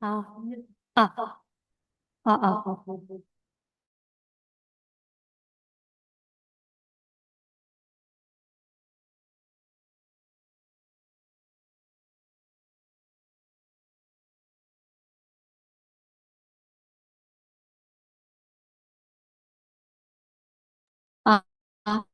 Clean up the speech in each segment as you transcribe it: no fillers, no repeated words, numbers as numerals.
아, 아, 아. 아, 아,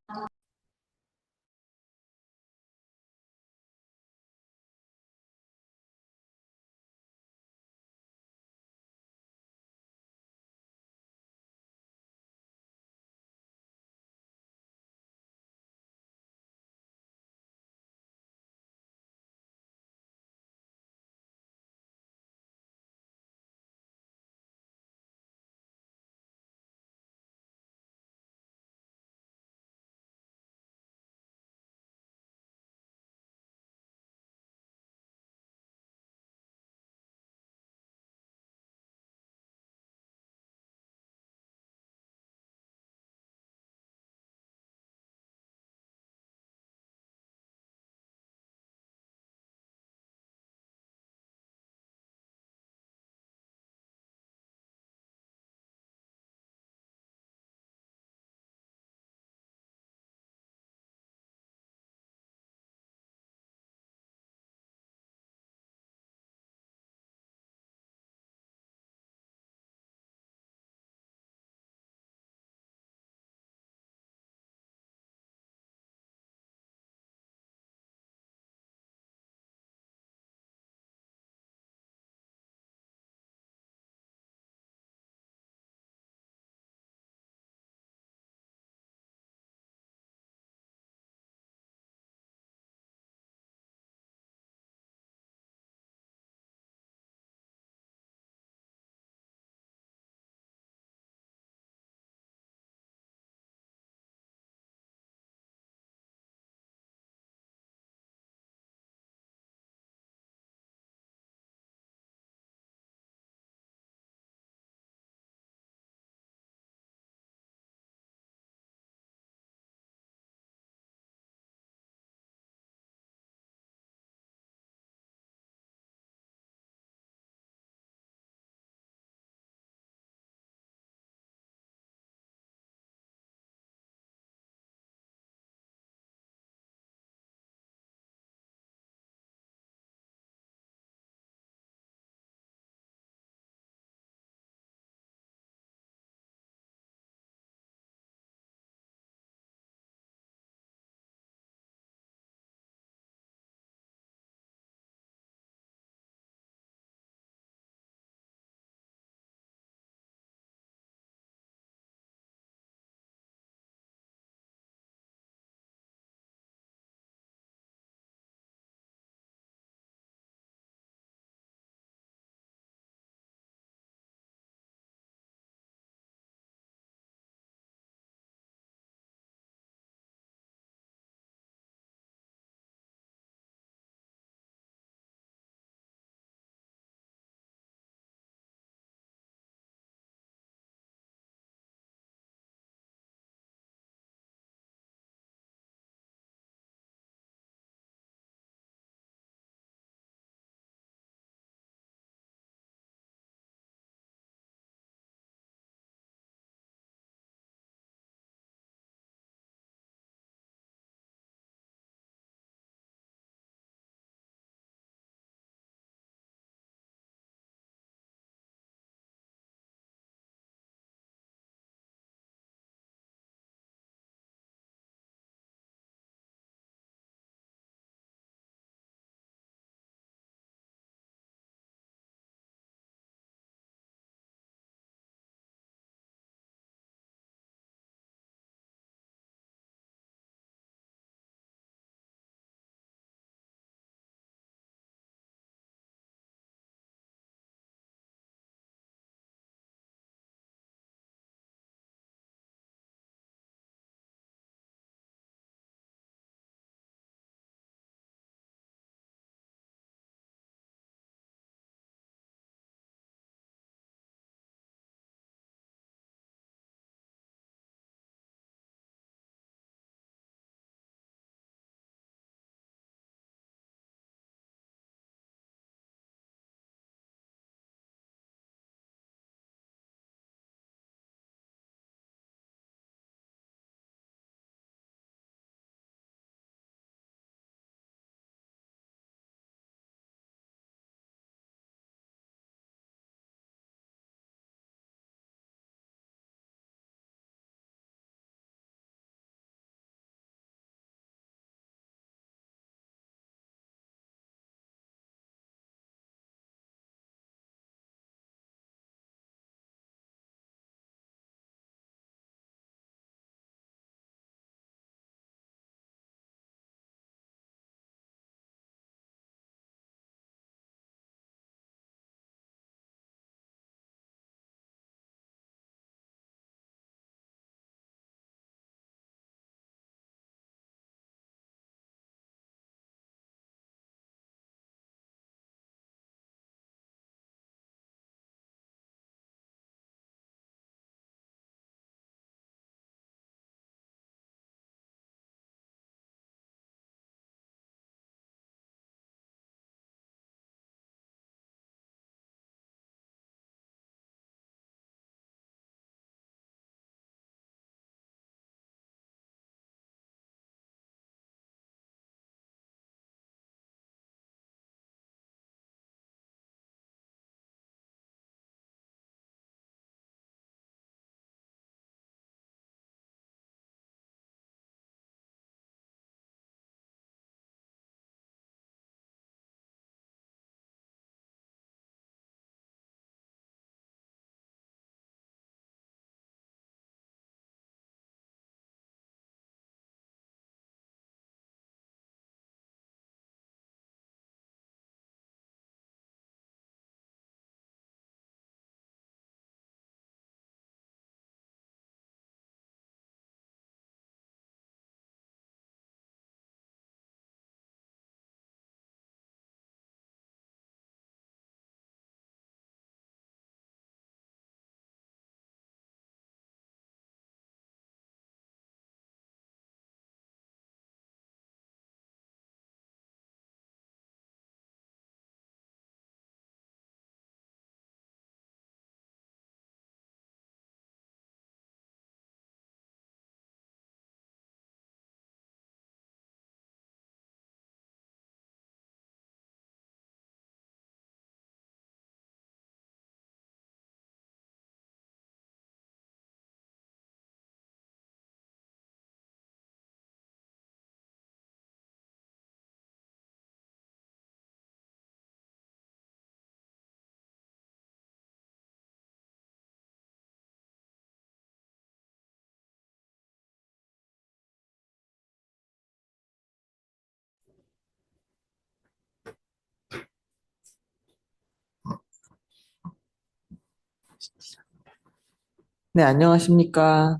네, 안녕하십니까.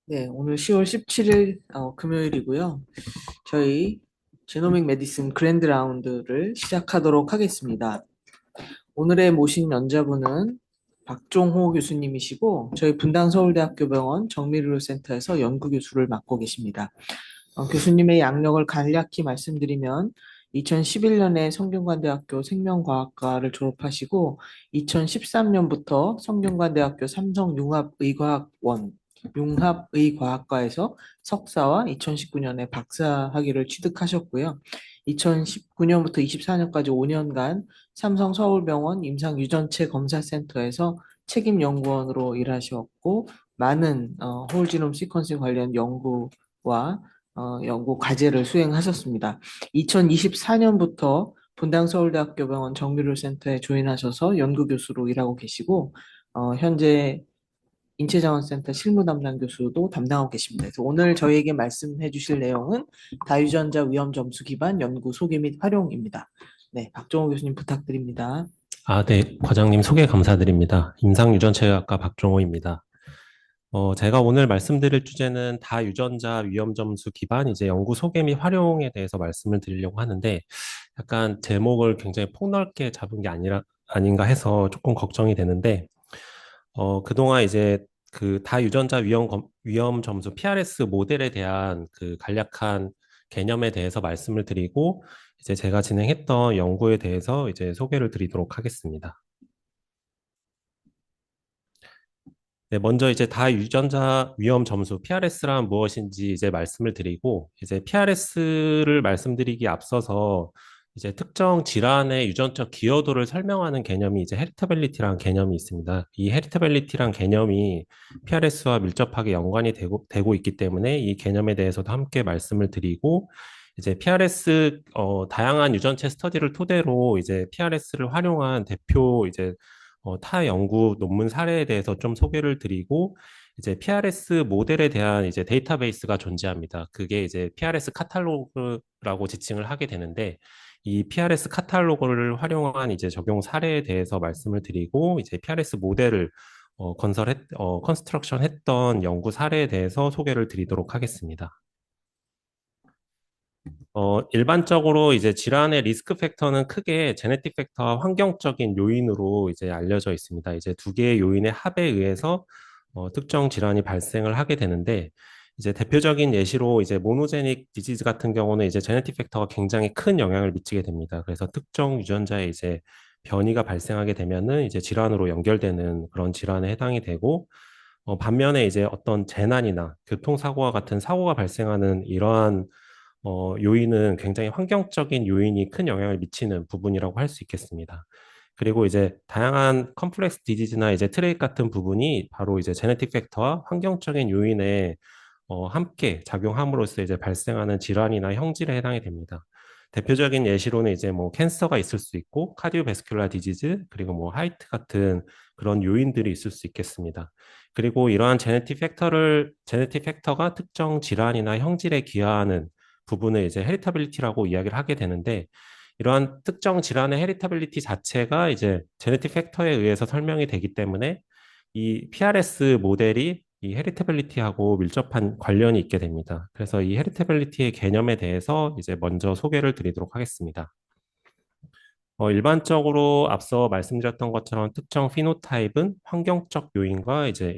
네, 오늘 10월 17일 금요일이고요. 저희 제노믹 메디슨 그랜드 라운드를 시작하도록 하겠습니다. 오늘의 모신 연자분은 박종호 교수님이시고 저희 분당 서울대학교 병원 정밀의료센터에서 연구교수를 맡고 계십니다. 교수님의 양력을 간략히 말씀드리면 2011년에 성균관대학교 생명과학과를 졸업하시고 2013년부터 성균관대학교 삼성융합의과학원 융합의과학과에서 석사와 2019년에 박사 학위를 취득하셨고요. 2019년부터 24년까지 5년간 삼성 서울병원 임상유전체 검사센터에서 책임 연구원으로 일하셨고 많은 홀지놈 시퀀싱 관련 연구와 연구 과제를 수행하셨습니다. 2024년부터 분당서울대학교 병원 정밀의료센터에 조인하셔서 연구교수로 일하고 계시고, 현재 인체자원센터 실무 담당 교수도 담당하고 계십니다. 그래서 오늘 저희에게 말씀해 주실 내용은 다유전자 위험 점수 기반 연구 소개 및 활용입니다. 네, 박종호 교수님 부탁드립니다. 네, 과장님 소개 감사드립니다. 임상유전체학과 박종호입니다. 제가 오늘 말씀드릴 주제는 다유전자 위험점수 기반 이제 연구 소개 및 활용에 대해서 말씀을 드리려고 하는데, 약간 제목을 굉장히 폭넓게 잡은 게 아닌가 해서 조금 걱정이 되는데, 그동안 이제 그 다유전자 위험 점수 PRS 모델에 대한 그 간략한 개념에 대해서 말씀을 드리고, 이제 제가 진행했던 연구에 대해서 이제 소개를 드리도록 하겠습니다. 네, 먼저 이제 다유전자 위험 점수 PRS란 무엇인지 이제 말씀을 드리고, 이제 PRS를 말씀드리기 앞서서 이제 특정 질환의 유전적 기여도를 설명하는 개념이 이제 헤리터빌리티라는 개념이 있습니다. 이 헤리터빌리티란 개념이 PRS와 밀접하게 연관이 되고 있기 때문에 이 개념에 대해서도 함께 말씀을 드리고, 이제 PRS 다양한 유전체 스터디를 토대로 이제 PRS를 활용한 대표 이제 타 연구 논문 사례에 대해서 좀 소개를 드리고, 이제 PRS 모델에 대한 이제 데이터베이스가 존재합니다. 그게 이제 PRS 카탈로그라고 지칭을 하게 되는데, 이 PRS 카탈로그를 활용한 이제 적용 사례에 대해서 말씀을 드리고, 이제 PRS 모델을 컨스트럭션 했던 연구 사례에 대해서 소개를 드리도록 하겠습니다. 일반적으로 이제 질환의 리스크 팩터는 크게 제네틱 팩터와 환경적인 요인으로 이제 알려져 있습니다. 이제 두 개의 요인의 합에 의해서 특정 질환이 발생을 하게 되는데, 이제 대표적인 예시로 이제 모노제닉 디지즈 같은 경우는 이제 제네틱 팩터가 굉장히 큰 영향을 미치게 됩니다. 그래서 특정 유전자에 이제 변이가 발생하게 되면은 이제 질환으로 연결되는 그런 질환에 해당이 되고, 반면에 이제 어떤 재난이나 교통사고와 같은 사고가 발생하는 이러한 요인은 굉장히 환경적인 요인이 큰 영향을 미치는 부분이라고 할 수 있겠습니다. 그리고 이제 다양한 컴플렉스 디지즈나 이제 트레이트 같은 부분이 바로 이제 제네틱 팩터와 환경적인 요인에 함께 작용함으로써 이제 발생하는 질환이나 형질에 해당이 됩니다. 대표적인 예시로는 이제 뭐 캔서가 있을 수 있고 카디오베스큘라 디지즈 그리고 뭐 하이트 같은 그런 요인들이 있을 수 있겠습니다. 그리고 이러한 제네틱 팩터가 특정 질환이나 형질에 기여하는 부분을 이제 헤리타빌리티라고 이야기를 하게 되는데, 이러한 특정 질환의 헤리타빌리티 자체가 이제 제네틱 팩터에 의해서 설명이 되기 때문에 이 PRS 모델이 이 헤리타빌리티하고 밀접한 관련이 있게 됩니다. 그래서 이 헤리타빌리티의 개념에 대해서 이제 먼저 소개를 드리도록 하겠습니다. 일반적으로 앞서 말씀드렸던 것처럼 특정 피노타입은 환경적 요인과 이제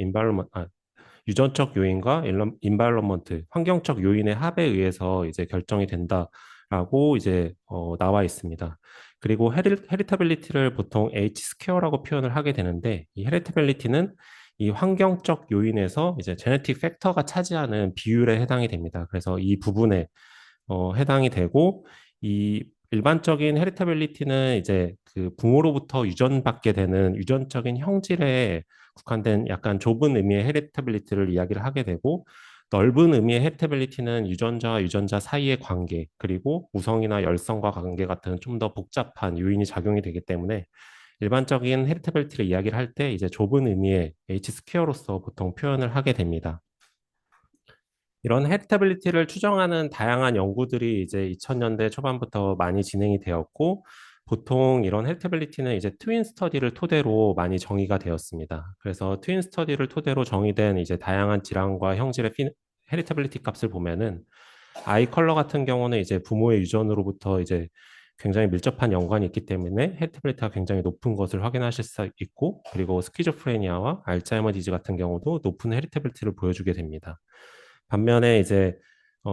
유전적 요인과 인바이러먼트, 환경적 요인의 합에 의해서 이제 결정이 된다라고 이제 나와 있습니다. 그리고 헤리타빌리티를 보통 H 스퀘어라고 표현을 하게 되는데, 이 헤리타빌리티는 이 환경적 요인에서 이제 제네틱 팩터가 차지하는 비율에 해당이 됩니다. 그래서 이 부분에 해당이 되고, 이 일반적인 헤리타빌리티는 이제 그 부모로부터 유전받게 되는 유전적인 형질에 국한된 약간 좁은 의미의 헤리타빌리티를 이야기를 하게 되고, 넓은 의미의 헤리타빌리티는 유전자와 유전자 사이의 관계, 그리고 우성이나 열성과 관계 같은 좀 더 복잡한 요인이 작용이 되기 때문에 일반적인 헤리타빌리티를 이야기를 할 때 이제 좁은 의미의 H 스퀘어로서 보통 표현을 하게 됩니다. 이런 헤리타빌리티를 추정하는 다양한 연구들이 이제 2000년대 초반부터 많이 진행이 되었고, 보통 이런 헬리테빌리티는 이제 트윈 스터디를 토대로 많이 정의가 되었습니다. 그래서 트윈 스터디를 토대로 정의된 이제 다양한 질환과 형질의 헬리테빌리티 값을 보면은 아이 컬러 같은 경우는 이제 부모의 유전으로부터 이제 굉장히 밀접한 연관이 있기 때문에 헬리테빌리티가 굉장히 높은 것을 확인하실 수 있고, 그리고 스키조프레니아와 알츠하이머 디지 같은 경우도 높은 헬리테빌리티를 보여주게 됩니다. 반면에 이제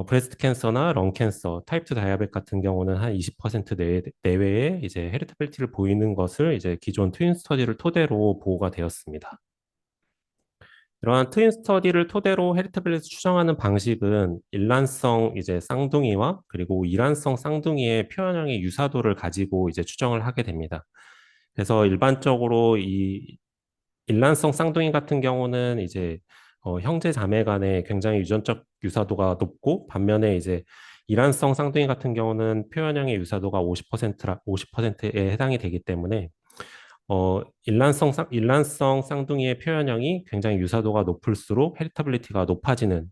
브레스트 캔서나 런 캔서, 타입 2 다이아벳 같은 경우는 한 20% 내외에 이제 헤리터빌리티를 보이는 것을 이제 기존 트윈 스터디를 토대로 보고가 되었습니다. 이러한 트윈 스터디를 토대로 헤리터빌리티 추정하는 방식은 일란성 이제 쌍둥이와 그리고 이란성 쌍둥이의 표현형의 유사도를 가지고 이제 추정을 하게 됩니다. 그래서 일반적으로 이 일란성 쌍둥이 같은 경우는 이제 형제 자매 간에 굉장히 유전적 유사도가 높고, 반면에 이제 이란성 쌍둥이 같은 경우는 표현형의 유사도가 50%에 해당이 되기 때문에 일란성 쌍둥이의 표현형이 굉장히 유사도가 높을수록 헤리터빌리티가 높아지는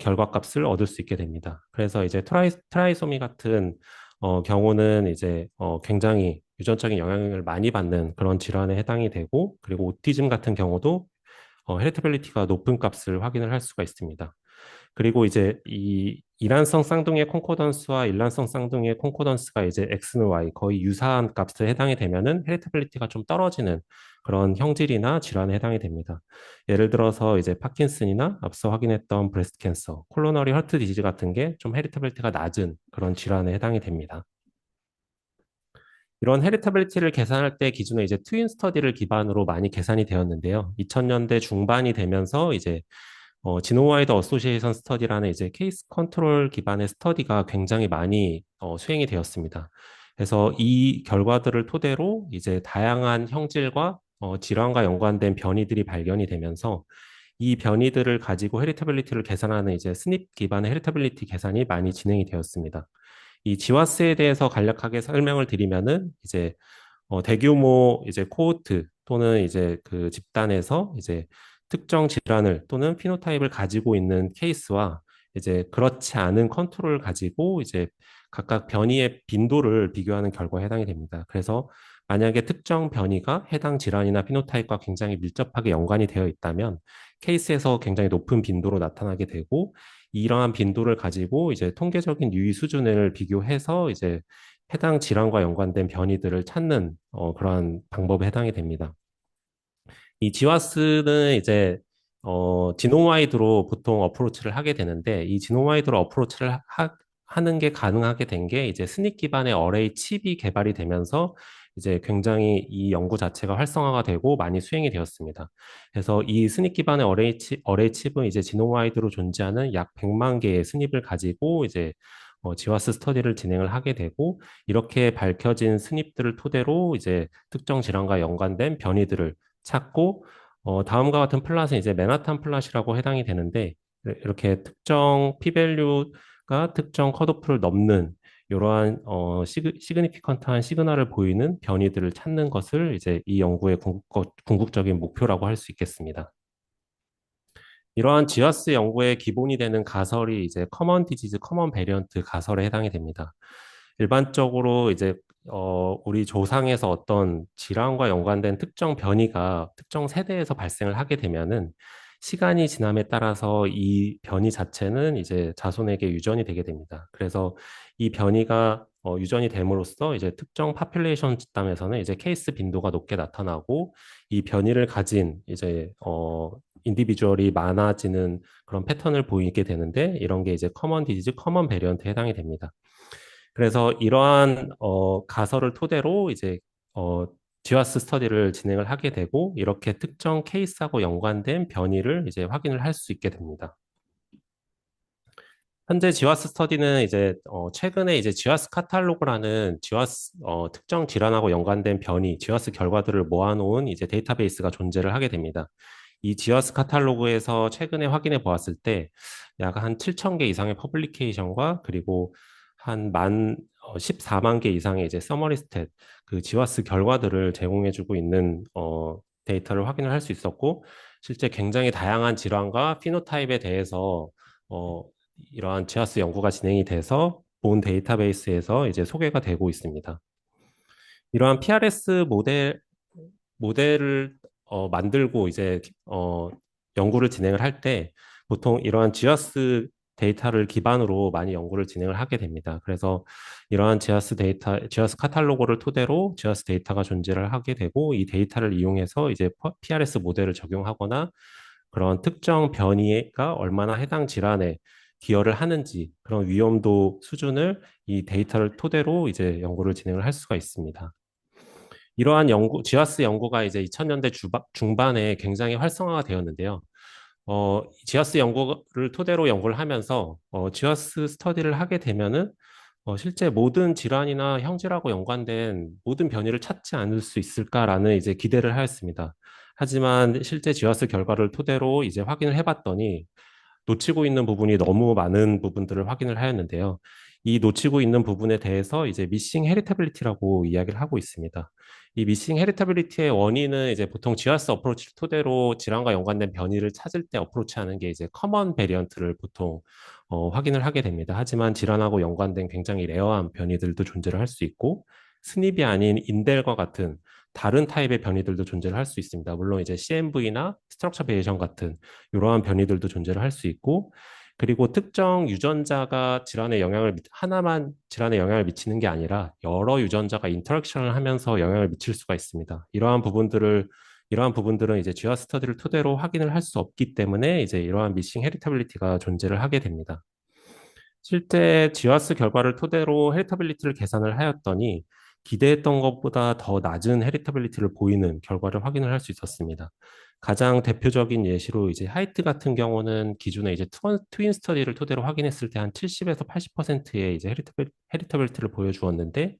결과값을 얻을 수 있게 됩니다. 그래서 이제 트라이소미 같은 경우는 이제 굉장히 유전적인 영향을 많이 받는 그런 질환에 해당이 되고, 그리고 오티즘 같은 경우도 헤리터빌리티가 높은 값을 확인을 할 수가 있습니다. 그리고 이제 이 이란성 쌍둥이의 콘코던스와 일란성 쌍둥이의 콘코던스가 이제 X는 Y 거의 유사한 값에 해당이 되면은 헤리터빌리티가 좀 떨어지는 그런 형질이나 질환에 해당이 됩니다. 예를 들어서 이제 파킨슨이나 앞서 확인했던 브레스트 캔서, 콜로너리 허트 디지즈 같은 게 좀 헤리터빌리티가 낮은 그런 질환에 해당이 됩니다. 이런 헤리터빌리티를 계산할 때 기준은 이제 트윈 스터디를 기반으로 많이 계산이 되었는데요. 2000년대 중반이 되면서 이제 지노와이드 어소시에이션 스터디라는 이제 케이스 컨트롤 기반의 스터디가 굉장히 많이 수행이 되었습니다. 그래서 이 결과들을 토대로 이제 다양한 형질과 질환과 연관된 변이들이 발견이 되면서 이 변이들을 가지고 헤리터빌리티를 계산하는 이제 스닙 기반의 헤리터빌리티 계산이 많이 진행이 되었습니다. 이 지와스에 대해서 간략하게 설명을 드리면은 이제 대규모 이제 코호트 또는 이제 그 집단에서 이제 특정 질환을 또는 피노타입을 가지고 있는 케이스와 이제 그렇지 않은 컨트롤을 가지고 이제 각각 변이의 빈도를 비교하는 결과에 해당이 됩니다. 그래서 만약에 특정 변이가 해당 질환이나 피노타입과 굉장히 밀접하게 연관이 되어 있다면 케이스에서 굉장히 높은 빈도로 나타나게 되고, 이러한 빈도를 가지고 이제 통계적인 유의 수준을 비교해서 이제 해당 질환과 연관된 변이들을 찾는 그러한 방법에 해당이 됩니다. 이 지와스는 이제 지노와이드로 보통 어프로치를 하게 되는데, 이 지노와이드로 어프로치를 하는 게 가능하게 된 게 이제 스닉 기반의 어레이 칩이 개발이 되면서 이제 굉장히 이 연구 자체가 활성화가 되고 많이 수행이 되었습니다. 그래서 이 스닉 기반의 어레이 칩은 이제 지노와이드로 존재하는 약 100만 개의 스닙을 가지고 이제 지와스 스터디를 진행을 하게 되고, 이렇게 밝혀진 스닙들을 토대로 이제 특정 질환과 연관된 변이들을 찾고, 다음과 같은 플랫은 이제 맨하탄 플랫이라고 해당이 되는데, 이렇게 특정 p-value가 특정 컷오프를 넘는 이러한 시그니피컨트한 시그널을 보이는 변이들을 찾는 것을 이제 이 연구의 궁극적인 목표라고 할 수 있겠습니다. 이러한 지어스 연구의 기본이 되는 가설이 이제 커먼 디지즈, 커먼 베리언트 가설에 해당이 됩니다. 일반적으로 이제 우리 조상에서 어떤 질환과 연관된 특정 변이가 특정 세대에서 발생을 하게 되면은 시간이 지남에 따라서 이 변이 자체는 이제 자손에게 유전이 되게 됩니다. 그래서 이 변이가 유전이 됨으로써 이제 특정 파퓰레이션 집단에서는 이제 케이스 빈도가 높게 나타나고, 이 변이를 가진 이제 인디비주얼이 많아지는 그런 패턴을 보이게 되는데, 이런 게 이제 커먼 디지즈, 커먼 베리언트에 해당이 됩니다. 그래서 이러한 가설을 토대로 이제 지와스 스터디를 진행을 하게 되고, 이렇게 특정 케이스하고 연관된 변이를 이제 확인을 할 수 있게 됩니다. 현재 지와스 스터디는 이제 최근에 이제 지와스 카탈로그라는 지와스 특정 질환하고 연관된 변이, 지와스 결과들을 모아놓은 이제 데이터베이스가 존재를 하게 됩니다. 이 지와스 카탈로그에서 최근에 확인해 보았을 때 약 한 7천 개 이상의 퍼블리케이션과 그리고 한 14만 개 이상의 이제 서머리 스탯, 그 지와스 결과들을 제공해주고 있는 데이터를 확인을 할 수 있었고, 실제 굉장히 다양한 질환과 피노타입에 대해서 이러한 지하수 연구가 진행이 돼서 본 데이터베이스에서 이제 소개가 되고 있습니다. 이러한 PRS 모델을 만들고 이제 연구를 진행을 할 때 보통 이러한 GIS 데이터를 기반으로 많이 연구를 진행을 하게 됩니다. 그래서 이러한 GIS 카탈로그를 토대로 GIS 데이터가 존재를 하게 되고 이 데이터를 이용해서 이제 PRS 모델을 적용하거나 그런 특정 변이가 얼마나 해당 질환에 기여를 하는지 그런 위험도 수준을 이 데이터를 토대로 이제 연구를 진행을 할 수가 있습니다. 이러한 GIS 연구가 이제 2000년대 중반에 굉장히 활성화가 되었는데요. GIS 연구를 토대로 연구를 하면서 GIS 스터디를 하게 되면은 실제 모든 질환이나 형질하고 연관된 모든 변이를 찾지 않을 수 있을까라는 이제 기대를 하였습니다. 하지만 실제 GIS 결과를 토대로 이제 확인을 해봤더니 놓치고 있는 부분이 너무 많은 부분들을 확인을 하였는데요. 이 놓치고 있는 부분에 대해서 이제 미싱 헤리터빌리티라고 이야기를 하고 있습니다. 이 미싱 헤리터빌리티의 원인은 이제 보통 GIS 어프로치를 토대로 질환과 연관된 변이를 찾을 때 어프로치하는 게 이제 커먼 베리언트를 보통 확인을 하게 됩니다. 하지만 질환하고 연관된 굉장히 레어한 변이들도 존재를 할 수 있고 스닙이 아닌 인델과 같은 다른 타입의 변이들도 존재를 할 수 있습니다. 물론 이제 CMV나 스트럭처 베이션 같은 이러한 변이들도 존재를 할 수 있고 그리고 특정 유전자가 하나만 질환에 영향을 미치는 게 아니라 여러 유전자가 인터랙션을 하면서 영향을 미칠 수가 있습니다. 이러한 부분들은 이제 GIS 스터디를 토대로 확인을 할 수 없기 때문에 이제 이러한 미싱 헤리터빌리티가 존재를 하게 됩니다. 실제 GIS 결과를 토대로 헤리터빌리티를 계산을 하였더니 기대했던 것보다 더 낮은 헤리터빌리티를 보이는 결과를 확인을 할 수 있었습니다. 가장 대표적인 예시로 이제 하이트 같은 경우는 기존에 이제 트윈 스터디를 토대로 확인했을 때 한 70에서 80%의 이제 헤리터빌리티를 보여주었는데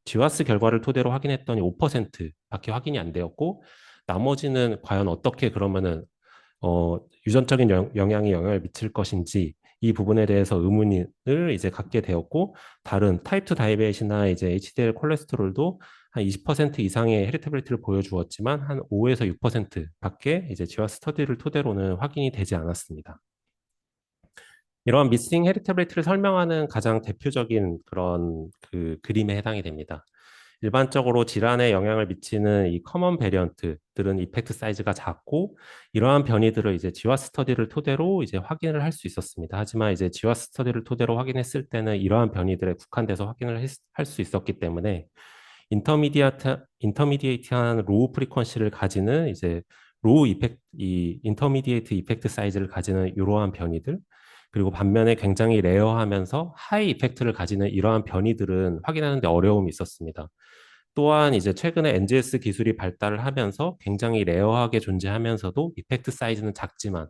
GIS 결과를 토대로 확인했더니 5%밖에 확인이 안 되었고 나머지는 과연 어떻게 그러면은 유전적인 영향이 영향을 미칠 것인지 이 부분에 대해서 의문을 이제 갖게 되었고 다른 타입 2 다이베이시나 이제 HDL 콜레스테롤도 한 20% 이상의 헤리터빌리티를 보여주었지만 한 5에서 6%밖에 이제 GIS 스터디를 토대로는 확인이 되지 않았습니다. 이러한 미싱 헤리터빌리티를 설명하는 가장 대표적인 그런 그 그림에 해당이 됩니다. 일반적으로 질환에 영향을 미치는 이 커먼 베리언트들은 이펙트 사이즈가 작고 이러한 변이들을 이제 GWAS 스터디를 토대로 이제 확인을 할 수 있었습니다. 하지만 이제 GWAS 스터디를 토대로 확인했을 때는 이러한 변이들에 국한돼서 확인을 할 수 있었기 때문에 인터미디에이트한 로우 프리퀀시를 가지는 이제 인터미디에이트 이펙트 사이즈를 가지는 이러한 변이들 그리고 반면에 굉장히 레어하면서 하이 이펙트를 가지는 이러한 변이들은 확인하는 데 어려움이 있었습니다. 또한 이제 최근에 NGS 기술이 발달을 하면서 굉장히 레어하게 존재하면서도 이펙트 사이즈는 작지만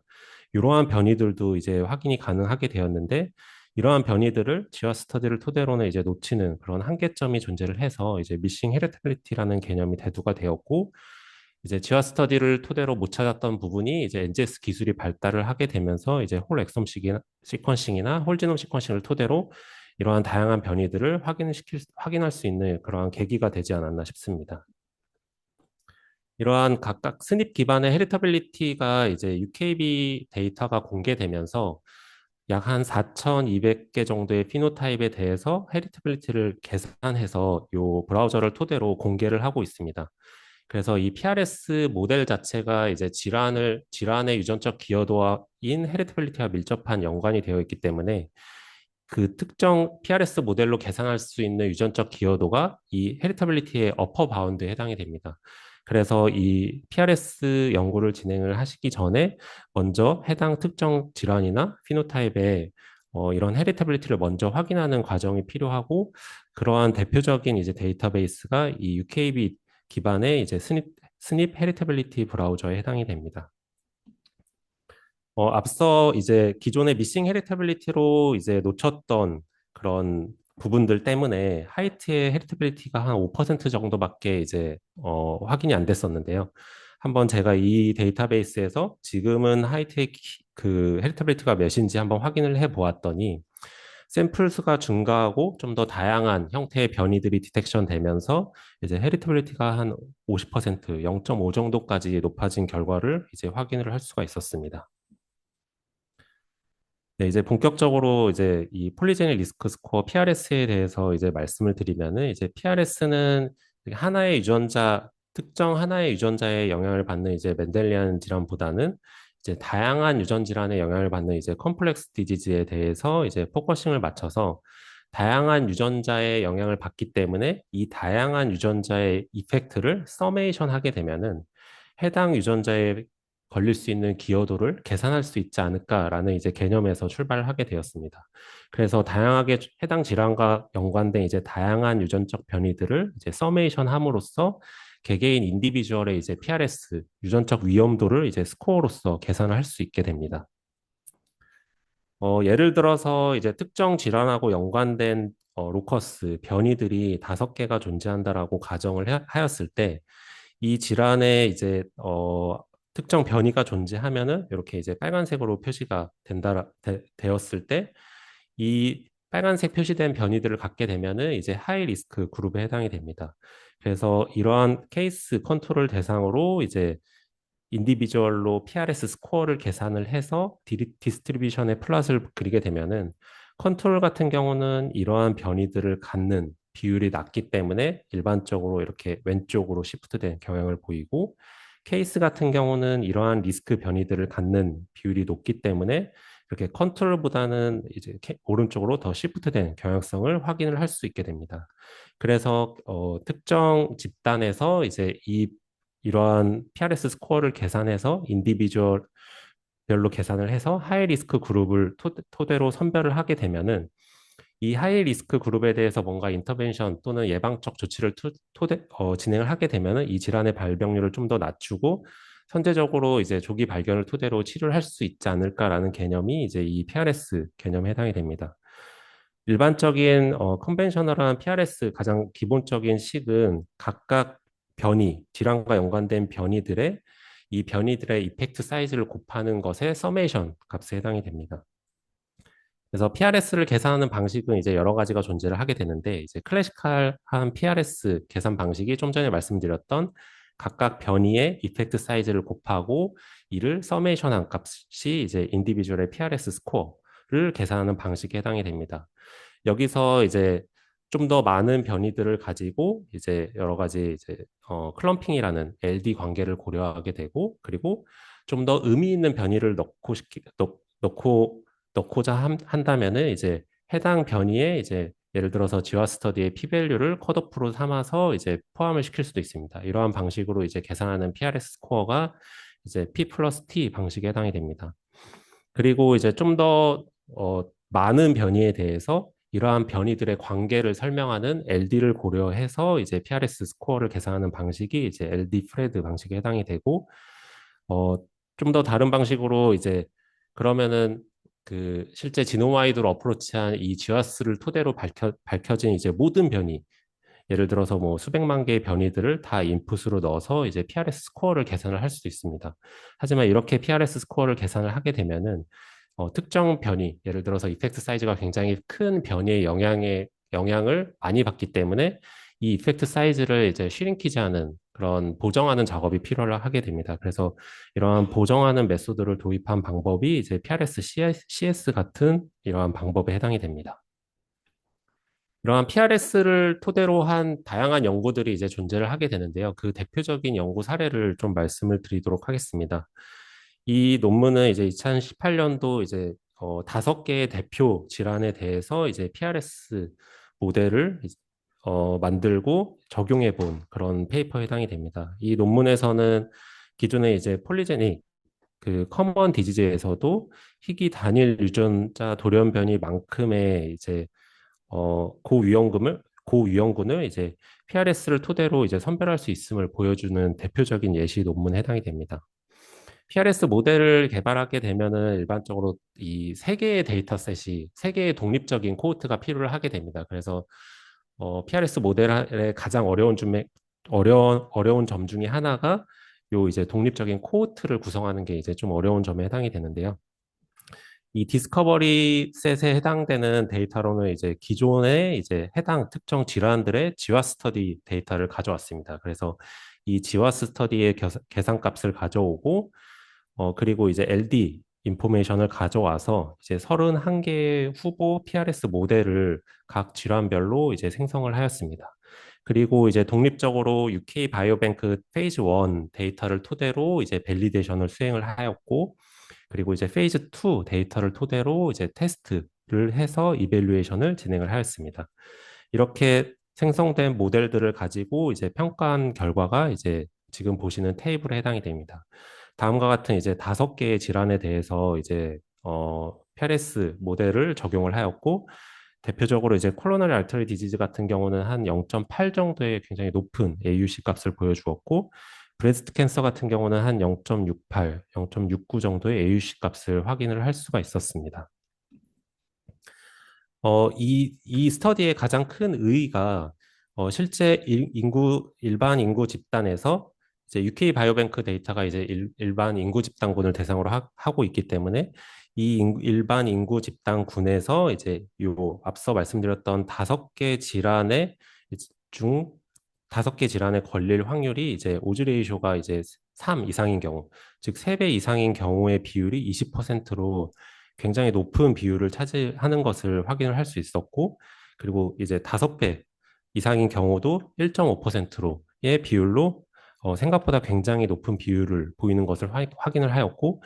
이러한 변이들도 이제 확인이 가능하게 되었는데 이러한 변이들을 GWAS 스터디를 토대로는 이제 놓치는 그런 한계점이 존재를 해서 이제 미싱 헤리터빌리티라는 개념이 대두가 되었고 이제 GWAS 스터디를 토대로 못 찾았던 부분이 이제 NGS 기술이 발달을 하게 되면서 이제 홀 엑섬 시퀀싱이나 홀지놈 시퀀싱을 토대로 이러한 다양한 변이들을 확인할 수 있는 그러한 계기가 되지 않았나 싶습니다. 이러한 각각 스닙 기반의 헤리터빌리티가 이제 UKB 데이터가 공개되면서 약 한 4,200개 정도의 피노타입에 대해서 헤리터빌리티를 계산해서 이 브라우저를 토대로 공개를 하고 있습니다. 그래서 이 PRS 모델 자체가 이제 질환의 유전적 기여도인 헤리터빌리티와 밀접한 연관이 되어 있기 때문에 그 특정 PRS 모델로 계산할 수 있는 유전적 기여도가 이 헤리터빌리티의 어퍼 바운드에 해당이 됩니다. 그래서 이 PRS 연구를 진행을 하시기 전에 먼저 해당 특정 질환이나 피노타입의 이런 헤리터빌리티를 먼저 확인하는 과정이 필요하고 그러한 대표적인 이제 데이터베이스가 이 UKB 기반의 이제 스닙 헤리터빌리티 브라우저에 해당이 됩니다. 앞서 이제 기존의 미싱 헤리터빌리티로 이제 놓쳤던 그런 부분들 때문에 하이트의 헤리터빌리티가 한 5% 정도밖에 이제 확인이 안 됐었는데요. 한번 제가 이 데이터베이스에서 지금은 하이트의 그 헤리터빌리티가 몇인지 한번 확인을 해 보았더니 샘플 수가 증가하고 좀 더 다양한 형태의 변이들이 디텍션 되면서 이제 헤리터빌리티가 한 50%, 0.5 정도까지 높아진 결과를 이제 확인을 할 수가 있었습니다. 네, 이제 본격적으로 이제 이 폴리제닉 리스크 스코어 PRS에 대해서 이제 말씀을 드리면은 이제 PRS는 하나의 유전자, 특정 하나의 유전자의 영향을 받는 이제 멘델리안 질환보다는 이제 다양한 유전 질환의 영향을 받는 이제 컴플렉스 디지즈에 대해서 이제 포커싱을 맞춰서 다양한 유전자의 영향을 받기 때문에 이 다양한 유전자의 이펙트를 서메이션 하게 되면은 해당 유전자에 걸릴 수 있는 기여도를 계산할 수 있지 않을까라는 이제 개념에서 출발을 하게 되었습니다. 그래서 다양하게 해당 질환과 연관된 이제 다양한 유전적 변이들을 이제 서메이션 함으로써 개개인 인디비주얼의 이제 PRS 유전적 위험도를 이제 스코어로서 계산을 할 수 있게 됩니다. 예를 들어서 이제 특정 질환하고 연관된 로커스 변이들이 5개가 존재한다라고 가정을 하였을 때 이 질환에 이제 특정 변이가 존재하면은 이렇게 이제 빨간색으로 표시가 되었을 때 이 빨간색 표시된 변이들을 갖게 되면은 이제 하이 리스크 그룹에 해당이 됩니다. 그래서 이러한 케이스 컨트롤 대상으로 이제 인디비주얼로 PRS 스코어를 계산을 해서 디스트리뷰션의 플롯을 그리게 되면은 컨트롤 같은 경우는 이러한 변이들을 갖는 비율이 낮기 때문에 일반적으로 이렇게 왼쪽으로 시프트된 경향을 보이고 케이스 같은 경우는 이러한 리스크 변이들을 갖는 비율이 높기 때문에 이렇게 컨트롤보다는 이제 오른쪽으로 더 시프트된 경향성을 확인을 할 수 있게 됩니다. 그래서 특정 집단에서 이제 이러한 PRS 스코어를 계산해서 인디비주얼 별로 계산을 해서 하이 리스크 그룹을 토대로 선별을 하게 되면은 이 하이 리스크 그룹에 대해서 뭔가 인터벤션 또는 예방적 조치를 진행을 하게 되면은 이 질환의 발병률을 좀 더 낮추고 선제적으로 이제 조기 발견을 토대로 치료를 할 수 있지 않을까라는 개념이 이제 이 PRS 개념에 해당이 됩니다. 일반적인 컨벤셔널한 PRS 가장 기본적인 식은 각각 질환과 연관된 변이들의 이 변이들의 이펙트 사이즈를 곱하는 것에 서메이션 값에 해당이 됩니다. 그래서 PRS를 계산하는 방식은 이제 여러 가지가 존재를 하게 되는데 이제 클래시컬한 PRS 계산 방식이 좀 전에 말씀드렸던 각각 변이의 이펙트 사이즈를 곱하고 이를 서메이션한 값이 이제 인디비주얼의 PRS 스코어를 계산하는 방식에 해당이 됩니다. 여기서 이제 좀 더 많은 변이들을 가지고 이제 여러 가지 이제 클럼핑이라는 LD 관계를 고려하게 되고 그리고 좀 더 의미 있는 변이를 넣고자 한다면은 이제 해당 변이에 이제 예를 들어서 지와 스터디의 p-밸류를 컷오프로 삼아서 이제 포함을 시킬 수도 있습니다. 이러한 방식으로 이제 계산하는 PRS 스코어가 이제 P 플러스 T 방식에 해당이 됩니다. 그리고 이제 좀 더 많은 변이에 대해서 이러한 변이들의 관계를 설명하는 LD를 고려해서 이제 PRS 스코어를 계산하는 방식이 이제 LD 프레드 방식에 해당이 되고 좀 더 다른 방식으로 이제 그러면은 그 실제 지노와이드로 어프로치한 이 GWAS를 토대로 밝혀진 이제 모든 변이 예를 들어서 뭐 수백만 개의 변이들을 다 인풋으로 넣어서 이제 PRS 스코어를 계산을 할 수도 있습니다. 하지만 이렇게 PRS 스코어를 계산을 하게 되면은 특정 변이, 예를 들어서 이펙트 사이즈가 굉장히 큰 변이의 영향을 많이 받기 때문에 이 이펙트 사이즈를 이제 슈링키지하는 그런 보정하는 작업이 필요하게 됩니다. 그래서 이러한 보정하는 메소드를 도입한 방법이 이제 PRS CS 같은 이러한 방법에 해당이 됩니다. 이러한 PRS를 토대로 한 다양한 연구들이 이제 존재를 하게 되는데요. 그 대표적인 연구 사례를 좀 말씀을 드리도록 하겠습니다. 이 논문은 이제 2018년도 이제 5개의 대표 질환에 대해서 이제 PRS 모델을 만들고 적용해 본 그런 페이퍼에 해당이 됩니다. 이 논문에서는 기존에 이제 폴리제닉 그 커먼 디지즈에서도 희귀 단일 유전자 돌연변이만큼의 이제 고위험군을 이제 PRS를 토대로 이제 선별할 수 있음을 보여주는 대표적인 예시 논문에 해당이 됩니다. PRS 모델을 개발하게 되면은 일반적으로 이 3개의 데이터셋이 3개의 독립적인 코호트가 필요를 하게 됩니다. 그래서 PRS 모델의 가장 어려운 점 중에 하나가 요 이제 독립적인 코호트를 구성하는 게 이제 좀 어려운 점에 해당이 되는데요. 이 디스커버리 셋에 해당되는 데이터로는 이제 기존의 이제 해당 특정 질환들의 지와 스터디 데이터를 가져왔습니다. 그래서 이 지와 스터디의 계산값을 가져오고 그리고 이제 LD 인포메이션을 가져와서 이제 31개의 후보 PRS 모델을 각 질환별로 이제 생성을 하였습니다. 그리고 이제 독립적으로 UK 바이오뱅크 페이즈 1 데이터를 토대로 이제 밸리데이션을 수행을 하였고, 그리고 이제 페이즈 2 데이터를 토대로 이제 테스트를 해서 이밸루에이션을 진행을 하였습니다. 이렇게 생성된 모델들을 가지고 이제 평가한 결과가 이제 지금 보시는 테이블에 해당이 됩니다. 다음과 같은 이제 5개의 질환에 대해서 이제 페레스 모델을 적용을 하였고, 대표적으로 이제 코로나리 알터리 디지즈 같은 경우는 한 0.8 정도의 굉장히 높은 AUC 값을 보여주었고, 브레스트 캔서 같은 경우는 한 0.68, 0.69 정도의 AUC 값을 확인을 할 수가 있었습니다. 이 스터디의 가장 큰 의의가 실제 일반 인구 집단에서 이제 UK 바이오뱅크 데이터가 이제 일반 인구 집단군을 대상으로 하고 있기 때문에 일반 인구 집단군에서 이제 요 앞서 말씀드렸던 5개 질환의 중 5개 질환에 걸릴 확률이 이제 오즈 레이쇼가 이제 3 이상인 경우, 즉 3배 이상인 경우의 비율이 20%로 굉장히 높은 비율을 차지하는 것을 확인을 할 수 있었고, 그리고 이제 5배 이상인 경우도 1.5%로의 비율로 생각보다 굉장히 높은 비율을 보이는 것을 확인을 하였고,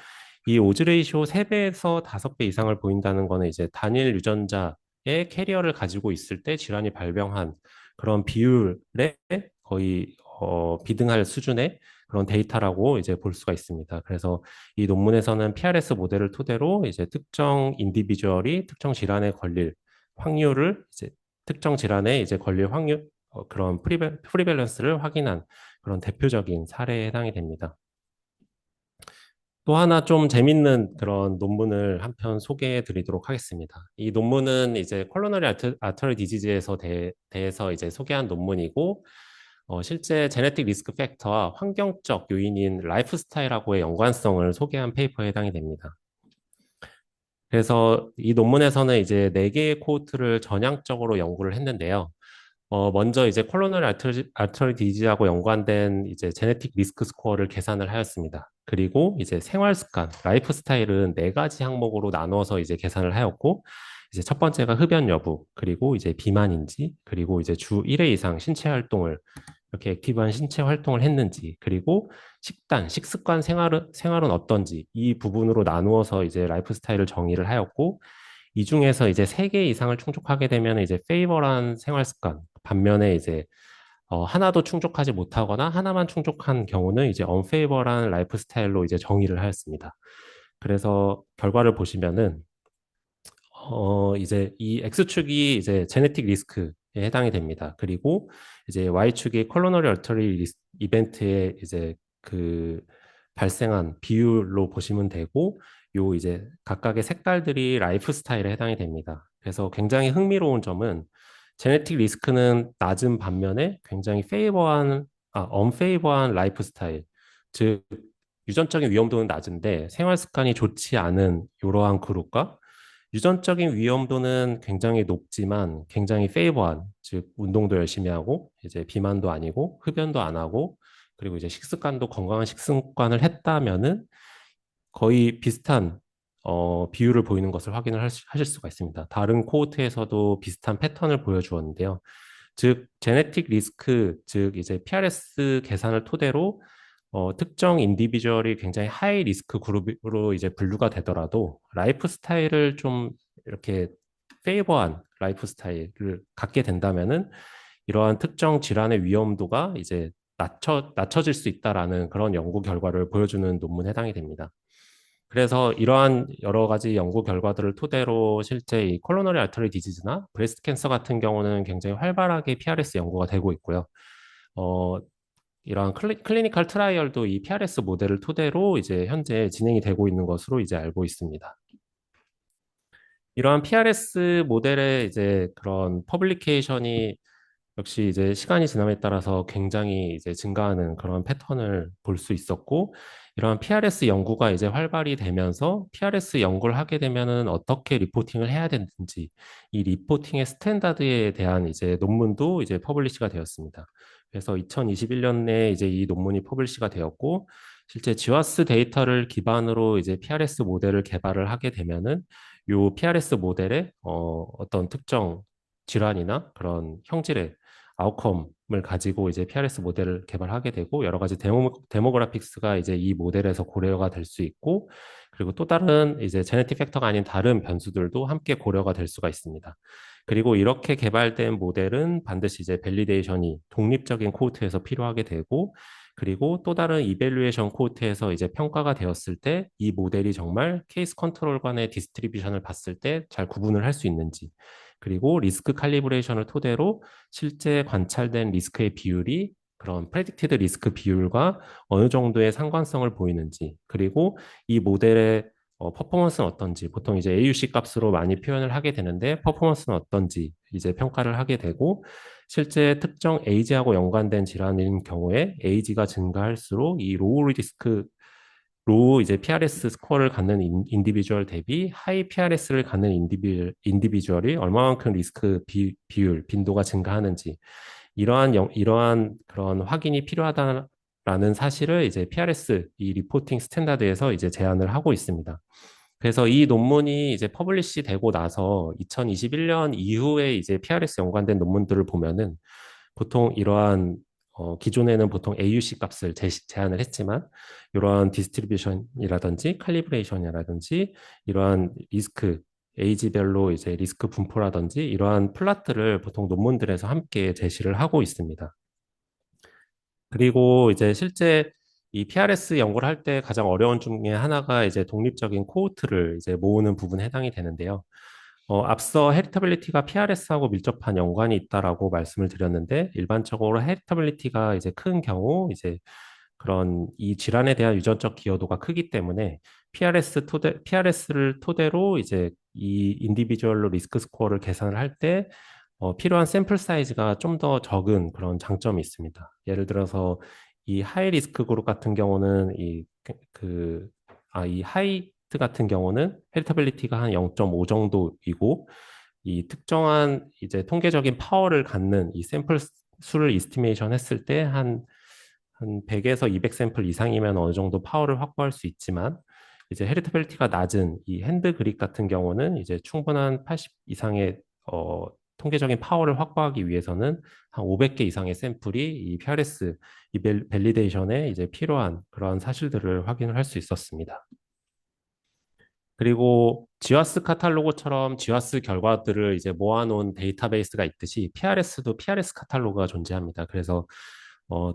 이 오즈 레이쇼 3배에서 5배 이상을 보인다는 거는 이제 단일 유전자의 캐리어를 가지고 있을 때 질환이 발병한 그런 비율에 거의 비등할 수준의 그런 데이터라고 이제 볼 수가 있습니다. 그래서 이 논문에서는 PRS 모델을 토대로 이제 특정 인디비주얼이 특정 질환에 걸릴 확률을 이제 특정 질환에 이제 걸릴 확률 그런 프리밸런스를 확인한 그런 대표적인 사례에 해당이 됩니다. 또 하나 좀 재밌는 그런 논문을 한 편 소개해 드리도록 하겠습니다. 이 논문은 이제 콜로너리 아터리 디지즈에서 대해서 이제 소개한 논문이고, 실제 제네틱 리스크 팩터와 환경적 요인인 라이프 스타일하고의 연관성을 소개한 페이퍼에 해당이 됩니다. 그래서 이 논문에서는 이제 4개의 코호트를 전향적으로 연구를 했는데요. 먼저 이제 콜로너리 아터리 디지하고 연관된 이제 제네틱 리스크 스코어를 계산을 하였습니다. 그리고 이제 생활 습관, 라이프 스타일은 4가지 항목으로 나누어서 이제 계산을 하였고, 이제 첫 번째가 흡연 여부, 그리고 이제 비만인지, 그리고 이제 주 1회 이상 신체 활동을 이렇게 액티브한 신체 활동을 했는지, 그리고 식습관 생활은 어떤지 이 부분으로 나누어서 이제 라이프 스타일을 정의를 하였고, 이 중에서 이제 3개 이상을 충족하게 되면 이제 페이버한 생활 습관, 반면에 이제 하나도 충족하지 못하거나 하나만 충족한 경우는 이제 언페이버한 라이프 스타일로 이제 정의를 하였습니다. 그래서 결과를 보시면은 이제 이 X축이 이제 제네틱 리스크에 해당이 됩니다. 그리고 이제 Y축이 콜로너리 얼터리 이벤트에 이제 그 발생한 비율로 보시면 되고, 요 이제 각각의 색깔들이 라이프 스타일에 해당이 됩니다. 그래서 굉장히 흥미로운 점은 제네틱 리스크는 낮은 반면에 굉장히 언페이버한 라이프 스타일, 즉 유전적인 위험도는 낮은데 생활 습관이 좋지 않은 이러한 그룹과 유전적인 위험도는 굉장히 높지만 굉장히 페이버한, 즉 운동도 열심히 하고 이제 비만도 아니고 흡연도 안 하고 그리고 이제 식습관도 건강한 식습관을 했다면은 거의 비슷한 비율을 보이는 것을 확인을 하실 수가 있습니다. 다른 코호트에서도 비슷한 패턴을 보여주었는데요. 즉 제네틱 리스크, 즉 이제 PRS 계산을 토대로 특정 인디비주얼이 굉장히 하이 리스크 그룹으로 이제 분류가 되더라도 라이프 스타일을 좀 이렇게 페이버한 라이프 스타일을 갖게 된다면은 이러한 특정 질환의 위험도가 이제 낮춰질 수 있다라는 그런 연구 결과를 보여주는 논문에 해당이 됩니다. 그래서 이러한 여러 가지 연구 결과들을 토대로 실제 이 콜로너리 알터리 디지즈나 브레스트 캔서 같은 경우는 굉장히 활발하게 PRS 연구가 되고 있고요. 이러한 클리니컬 트라이얼도 이 PRS 모델을 토대로 이제 현재 진행이 되고 있는 것으로 이제 알고 있습니다. 이러한 PRS 모델의 이제 그런 퍼블리케이션이 역시 이제 시간이 지남에 따라서 굉장히 이제 증가하는 그런 패턴을 볼 수 있었고, 이러한 PRS 연구가 이제 활발히 되면서 PRS 연구를 하게 되면은 어떻게 리포팅을 해야 되는지 이 리포팅의 스탠다드에 대한 이제 논문도 이제 퍼블리시가 되었습니다. 그래서 2021년에 이제 이 논문이 퍼블리시가 되었고, 실제 지와스 데이터를 기반으로 이제 PRS 모델을 개발을 하게 되면은 요 PRS 모델의 어떤 특정 질환이나 그런 형질의 아웃컴 가지고 이제 PRS 모델을 개발하게 되고 여러 가지 데모그래픽스가 이제 이 모델에서 고려가 될 수 있고 그리고 또 다른 이제 제네틱 팩터가 아닌 다른 변수들도 함께 고려가 될 수가 있습니다. 그리고 이렇게 개발된 모델은 반드시 이제 밸리데이션이 독립적인 코호트에서 필요하게 되고 그리고 또 다른 이밸루에이션 코호트에서 이제 평가가 되었을 때 이 모델이 정말 케이스 컨트롤 간의 디스트리뷰션을 봤을 때 잘 구분을 할 수 있는지 그리고 리스크 칼리브레이션을 토대로 실제 관찰된 리스크의 비율이 그런 프레딕티드 리스크 비율과 어느 정도의 상관성을 보이는지 그리고 이 모델의 퍼포먼스는 어떤지 보통 이제 AUC 값으로 많이 표현을 하게 되는데 퍼포먼스는 어떤지 이제 평가를 하게 되고 실제 특정 에이지하고 연관된 질환인 경우에 에이지가 증가할수록 이 로우 이제 PRS 스코어를 갖는 인디비주얼 대비 하이 PRS를 갖는 인디비주얼이 얼마만큼 리스크 비율, 빈도가 증가하는지 이러한 그런 확인이 필요하다라는 사실을 이제 PRS 이 리포팅 스탠다드에서 이제 제안을 하고 있습니다. 그래서 이 논문이 이제 퍼블리시 되고 나서 2021년 이후에 이제 PRS 연관된 논문들을 보면은 보통 이러한 기존에는 보통 AUC 값을 제한을 했지만 이러한 디스트리뷰션이라든지 칼리브레이션이라든지 이러한 리스크 에이지별로 이제 리스크 분포라든지 이러한 플랫들을 보통 논문들에서 함께 제시를 하고 있습니다. 그리고 이제 실제 이 PRS 연구를 할 때 가장 어려운 중에 하나가 이제 독립적인 코호트를 이제 모으는 부분에 해당이 되는데요. 앞서 헤리터빌리티가 PRS하고 밀접한 연관이 있다라고 말씀을 드렸는데 일반적으로 헤리터빌리티가 이제 큰 경우 이제 그런 이 질환에 대한 유전적 기여도가 크기 때문에 PRS를 토대로 이제 이 인디비주얼로 리스크 스코어를 계산을 할 때 필요한 샘플 사이즈가 좀 더 적은 그런 장점이 있습니다. 예를 들어서 이 하이 리스크 그룹 같은 경우는 이 하이트 같은 경우는 헤리터빌리티가 한 0.5 정도이고 이 특정한 이제 통계적인 파워를 갖는 이 샘플 수를 이스티메이션 했을 때 한 100에서 200 샘플 이상이면 어느 정도 파워를 확보할 수 있지만 이제 헤리터빌리티가 낮은 이 핸드 그립 같은 경우는 이제 충분한 80 이상의 통계적인 파워를 확보하기 위해서는 한 500개 이상의 샘플이 이 PRS 이 밸리데이션에 이제 필요한 그러한 사실들을 확인을 할 수 있었습니다. 그리고 GWAS 카탈로그처럼 GWAS 결과들을 이제 모아놓은 데이터베이스가 있듯이 PRS도 PRS 카탈로그가 존재합니다. 그래서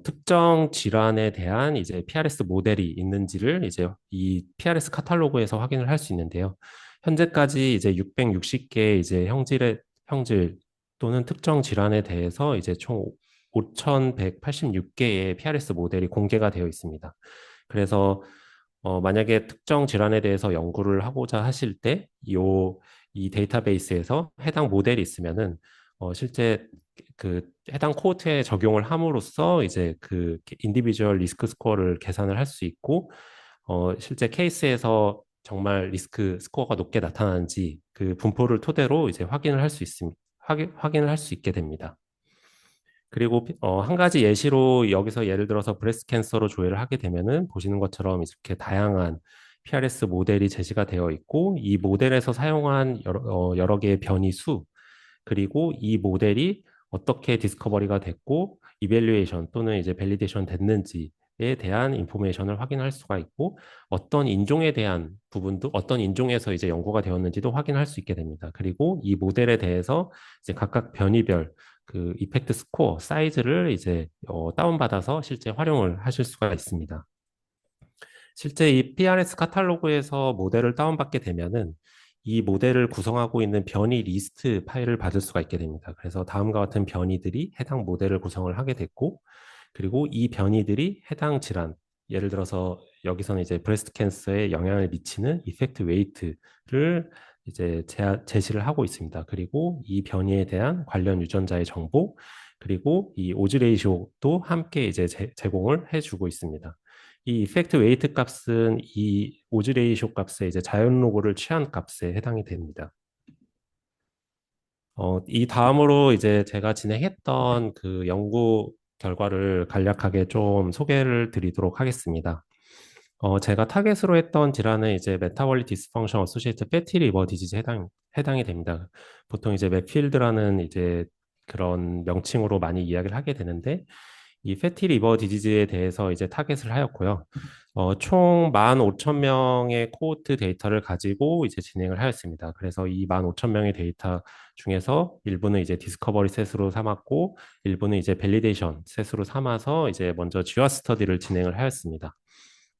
특정 질환에 대한 이제 PRS 모델이 있는지를 이제 이 PRS 카탈로그에서 확인을 할 수 있는데요. 현재까지 이제 660개 이제 형질 또는 특정 질환에 대해서 이제 총 5,186개의 PRS 모델이 공개가 되어 있습니다. 그래서 만약에 특정 질환에 대해서 연구를 하고자 하실 때 이 데이터베이스에서 해당 모델이 있으면은 실제 그 해당 코호트에 적용을 함으로써 이제 그 인디비주얼 리스크 스코어를 계산을 할 수 있고 실제 케이스에서 정말 리스크 스코어가 높게 나타나는지 그 분포를 토대로 이제 확인을 할 수 확인을 할 수 있게 됩니다. 그리고 한 가지 예시로 여기서 예를 들어서 브레스트 캔서로 조회를 하게 되면은 보시는 것처럼 이렇게 다양한 PRS 모델이 제시가 되어 있고 이 모델에서 사용한 여러 개의 변이 수 그리고 이 모델이 어떻게 디스커버리가 됐고 이밸류에이션 또는 이제 밸리데이션 됐는지에 대한 인포메이션을 확인할 수가 있고 어떤 인종에 대한 부분도 어떤 인종에서 이제 연구가 되었는지도 확인할 수 있게 됩니다. 그리고 이 모델에 대해서 이제 각각 변이별 그 이펙트 스코어 사이즈를 이제 다운받아서 실제 활용을 하실 수가 있습니다. 실제 이 PRS 카탈로그에서 모델을 다운받게 되면은 이 모델을 구성하고 있는 변이 리스트 파일을 받을 수가 있게 됩니다. 그래서 다음과 같은 변이들이 해당 모델을 구성을 하게 됐고, 그리고 이 변이들이 해당 질환, 예를 들어서 여기서는 이제 브레스트 캔서에 영향을 미치는 이펙트 웨이트를 이제 제시를 하고 있습니다. 그리고 이 변이에 대한 관련 유전자의 정보, 그리고 이 오즈 레이쇼도 함께 이제 제공을 해주고 있습니다. 이 이펙트 웨이트 값은 이 오즈 레이쇼 값에 이제 자연 로고를 취한 값에 해당이 됩니다. 이 다음으로 이제 제가 진행했던 그 연구 결과를 간략하게 좀 소개를 드리도록 하겠습니다. 제가 타겟으로 했던 질환은 이제 메타볼릭 디스펑션 어소시에이트 패티 리버 디지즈 해당이 됩니다. 보통 이제 맥필드라는 이제 그런 명칭으로 많이 이야기를 하게 되는데 이 패티 리버 디지즈에 대해서 이제 타겟을 하였고요. 총 15,000명의 코호트 데이터를 가지고 이제 진행을 하였습니다. 그래서 이 15,000명의 데이터 중에서 일부는 이제 디스커버리 셋으로 삼았고, 일부는 이제 밸리데이션 셋으로 삼아서 이제 먼저 지화 스터디를 진행을 하였습니다.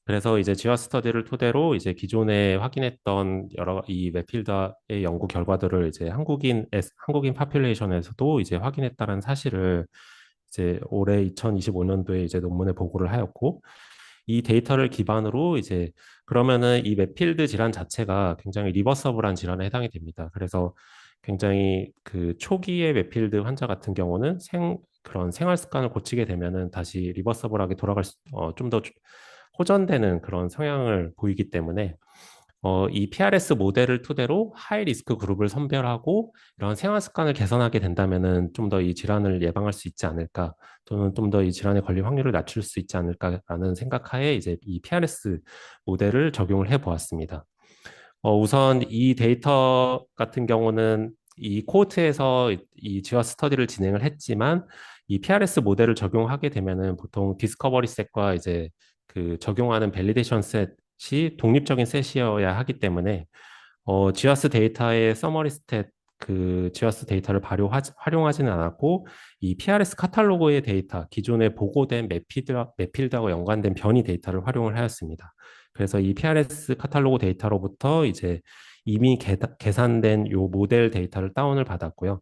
그래서 이제 지화 스터디를 토대로 이제 기존에 확인했던 여러 이 맵필더의 연구 결과들을 이제 한국인 파퓰레이션에서도 이제 확인했다는 사실을 이제 올해 2025년도에 이제 논문에 보고를 하였고, 이 데이터를 기반으로 이제 그러면은 이 맵필드 질환 자체가 굉장히 리버서블한 질환에 해당이 됩니다. 그래서 굉장히 그 초기의 맵필드 환자 같은 경우는 그런 생활 습관을 고치게 되면은 다시 리버서블하게 좀 더 호전되는 그런 성향을 보이기 때문에 이 PRS 모델을 토대로 하이 리스크 그룹을 선별하고 이런 생활 습관을 개선하게 된다면은 좀 더 이 질환을 예방할 수 있지 않을까, 또는 좀 더 이 질환에 걸릴 확률을 낮출 수 있지 않을까라는 생각하에 이제 이 PRS 모델을 적용을 해 보았습니다. 우선 이 데이터 같은 경우는 이 코호트에서 이 지화 스터디를 진행을 했지만 이 PRS 모델을 적용하게 되면은 보통 디스커버리 셋과 이제 그 적용하는 밸리데이션 셋이 독립적인 셋이어야 하기 때문에 지화스 데이터의 서머리 스탯 그 지화스 데이터를 활용하지는 않았고 이 PRS 카탈로그의 데이터 기존에 보고된 맵필드하고 연관된 변이 데이터를 활용을 하였습니다. 그래서 이 PRS 카탈로그 데이터로부터 이제 이미 계산된 요 모델 데이터를 다운을 받았고요.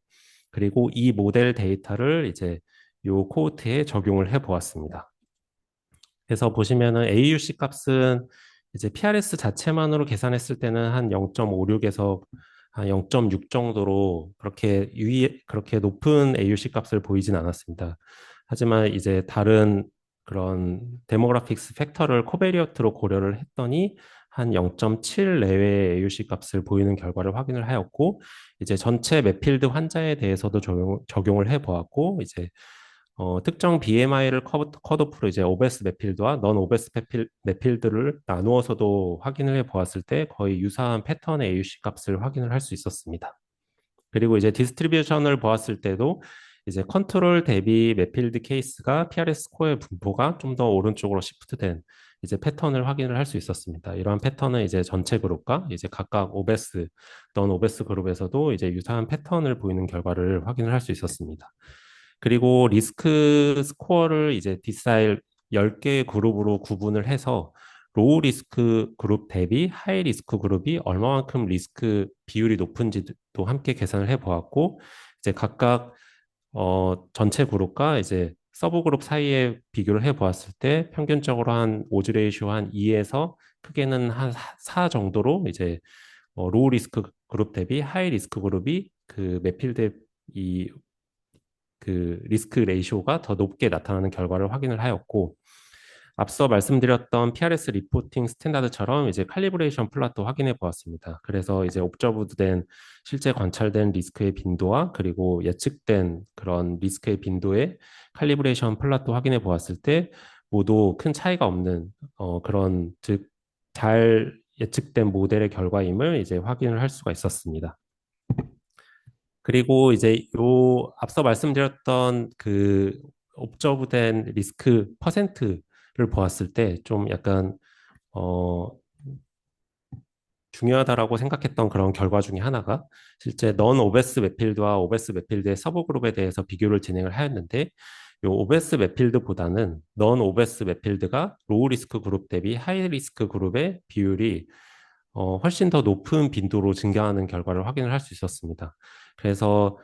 그리고 이 모델 데이터를 이제 요 코호트에 적용을 해 보았습니다. 그래서 보시면은 AUC 값은 이제 PRS 자체만으로 계산했을 때는 한 0.56에서 한 0.6 정도로 그렇게 높은 AUC 값을 보이진 않았습니다. 하지만 이제 다른 그런 데모그래픽스 팩터를 코베리어트로 고려를 했더니 한 0.7 내외의 AUC 값을 보이는 결과를 확인을 하였고, 이제 전체 맵필드 환자에 대해서도 적용을 해 보았고, 이제 특정 BMI를 컷오프로 이제 오베스 맵필드와 넌 오베스 맵필드를 나누어서도 확인을 해 보았을 때 거의 유사한 패턴의 AUC 값을 확인을 할 수 있었습니다. 그리고 이제 디스트리뷰션을 보았을 때도 이제 컨트롤 대비 맵필드 케이스가 PRS 스코어의 분포가 좀 더 오른쪽으로 시프트된 이제 패턴을 확인을 할 수 있었습니다. 이러한 패턴은 이제 전체 그룹과 이제 각각 오베스, 넌 오베스 그룹에서도 이제 유사한 패턴을 보이는 결과를 확인을 할 수 있었습니다. 그리고 리스크 스코어를 이제 디사일 10개의 그룹으로 구분을 해서 로우 리스크 그룹 대비 하이 리스크 그룹이 얼마만큼 리스크 비율이 높은지도 함께 계산을 해 보았고, 이제 각각 전체 그룹과 이제 서브 그룹 사이에 비교를 해 보았을 때 평균적으로 한 오즈 레이쇼 한 2에서 크게는 한 4 정도로 이제 로우 리스크 그룹 대비 하이 리스크 그룹이 그 매필드 이 그 리스크 레이쇼가 더 높게 나타나는 결과를 확인을 하였고, 앞서 말씀드렸던 PRS 리포팅 스탠다드처럼 이제 칼리브레이션 플랫도 확인해 보았습니다. 그래서 이제 옵저브드된 실제 관찰된 리스크의 빈도와 그리고 예측된 그런 리스크의 빈도의 칼리브레이션 플랫도 확인해 보았을 때 모두 큰 차이가 없는 그런 즉 잘 예측된 모델의 결과임을 이제 확인을 할 수가 있었습니다. 그리고 이제 요 앞서 말씀드렸던 그 옵저브된 리스크 퍼센트를 보았을 때 좀 약간 중요하다라고 생각했던 그런 결과 중에 하나가 실제 넌 오베스 맵필드와 오베스 맵필드의 서브그룹에 대해서 비교를 진행을 하였는데, 요 오베스 맵필드보다는 넌 오베스 맵필드가 로우 리스크 그룹 대비 하이 리스크 그룹의 비율이 훨씬 더 높은 빈도로 증가하는 결과를 확인을 할 수 있었습니다. 그래서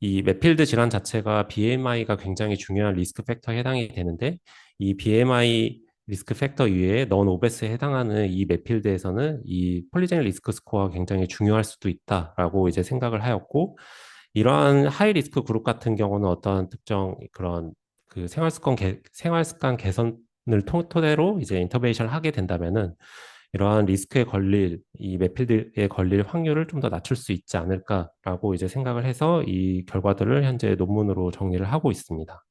이 맵필드 질환 자체가 BMI가 굉장히 중요한 리스크 팩터에 해당이 되는데, 이 BMI 리스크 팩터 이외에 넌 오베스에 해당하는 이 맵필드에서는 이 폴리제닉 리스크 스코어가 굉장히 중요할 수도 있다라고 이제 생각을 하였고, 이러한 하이 리스크 그룹 같은 경우는 어떠한 특정 그런 그 생활 습관 개선을 토대로 이제 인터벤션을 하게 된다면은 이러한 이 매필드에 걸릴 확률을 좀 더 낮출 수 있지 않을까라고 이제 생각을 해서 이 결과들을 현재 논문으로 정리를 하고 있습니다.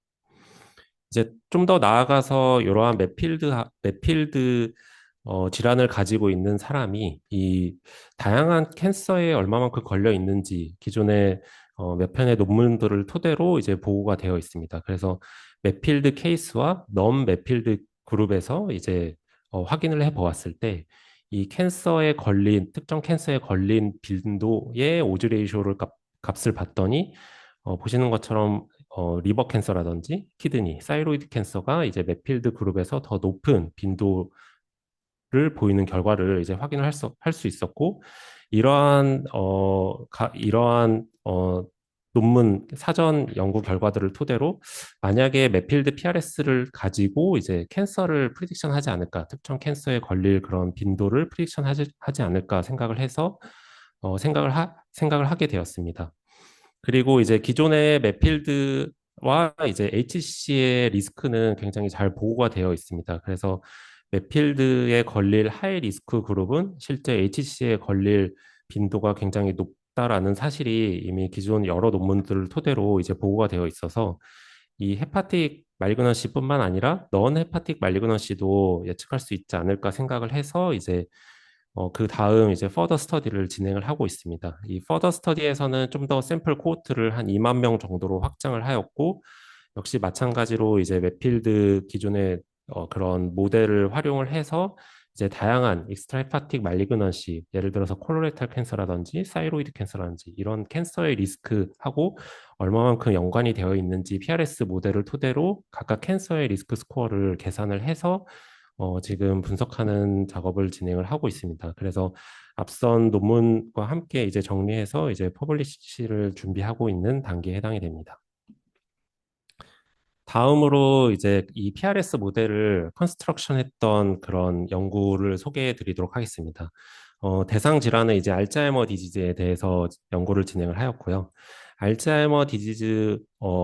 이제 좀 더 나아가서 이러한 매필드 질환을 가지고 있는 사람이 이 다양한 캔서에 얼마만큼 걸려 있는지, 기존에 몇 편의 논문들을 토대로 이제 보고가 되어 있습니다. 그래서 매필드 케이스와 넌 매필드 그룹에서 이제 확인을 해 보았을 때 이 특정 캔서에 걸린 빈도의 오즈 레이쇼를 값을 봤더니 보시는 것처럼 리버 캔서라든지 키드니, 사이로이드 캔서가 이제 매필드 그룹에서 더 높은 빈도를 보이는 결과를 이제 확인을 할 수 있었고, 이러한 논문 사전 연구 결과들을 토대로 만약에 매필드 PRS를 가지고 이제 캔서를 프리딕션 하지 않을까, 특정 캔서에 걸릴 그런 빈도를 프리딕션 하지 않을까 생각을 해서 생각을 하게 되었습니다. 그리고 이제 기존의 매필드와 이제 HCC의 리스크는 굉장히 잘 보고가 되어 있습니다. 그래서 매필드에 걸릴 하이 리스크 그룹은 실제 HCC에 걸릴 빈도가 굉장히 높다라는 사실이 이미 기존 여러 논문들을 토대로 이제 보고가 되어 있어서 이 헤파틱 말그넌시뿐만 아니라 넌 헤파틱 말그넌시도 예측할 수 있지 않을까 생각을 해서 이제 그 다음 이제 퍼더 스터디를 진행을 하고 있습니다. 이 퍼더 스터디에서는 좀 더 샘플 코호트를 한 2만 명 정도로 확장을 하였고, 역시 마찬가지로 이제 매필드 기존의 그런 모델을 활용을 해서 이제 다양한 익스트라헤파틱 말리그넌시, 예를 들어서 콜로레탈 캔서라든지 사이로이드 캔서라든지 이런 캔서의 리스크하고 얼마만큼 연관이 되어 있는지 PRS 모델을 토대로 각각 캔서의 리스크 스코어를 계산을 해서 지금 분석하는 작업을 진행을 하고 있습니다. 그래서 앞선 논문과 함께 이제 정리해서 이제 퍼블리시를 준비하고 있는 단계에 해당이 됩니다. 다음으로 이제 이 PRS 모델을 컨스트럭션 했던 그런 연구를 소개해 드리도록 하겠습니다. 대상 질환은 이제 알츠하이머 디지즈에 대해서 연구를 진행을 하였고요. 알츠하이머 디지즈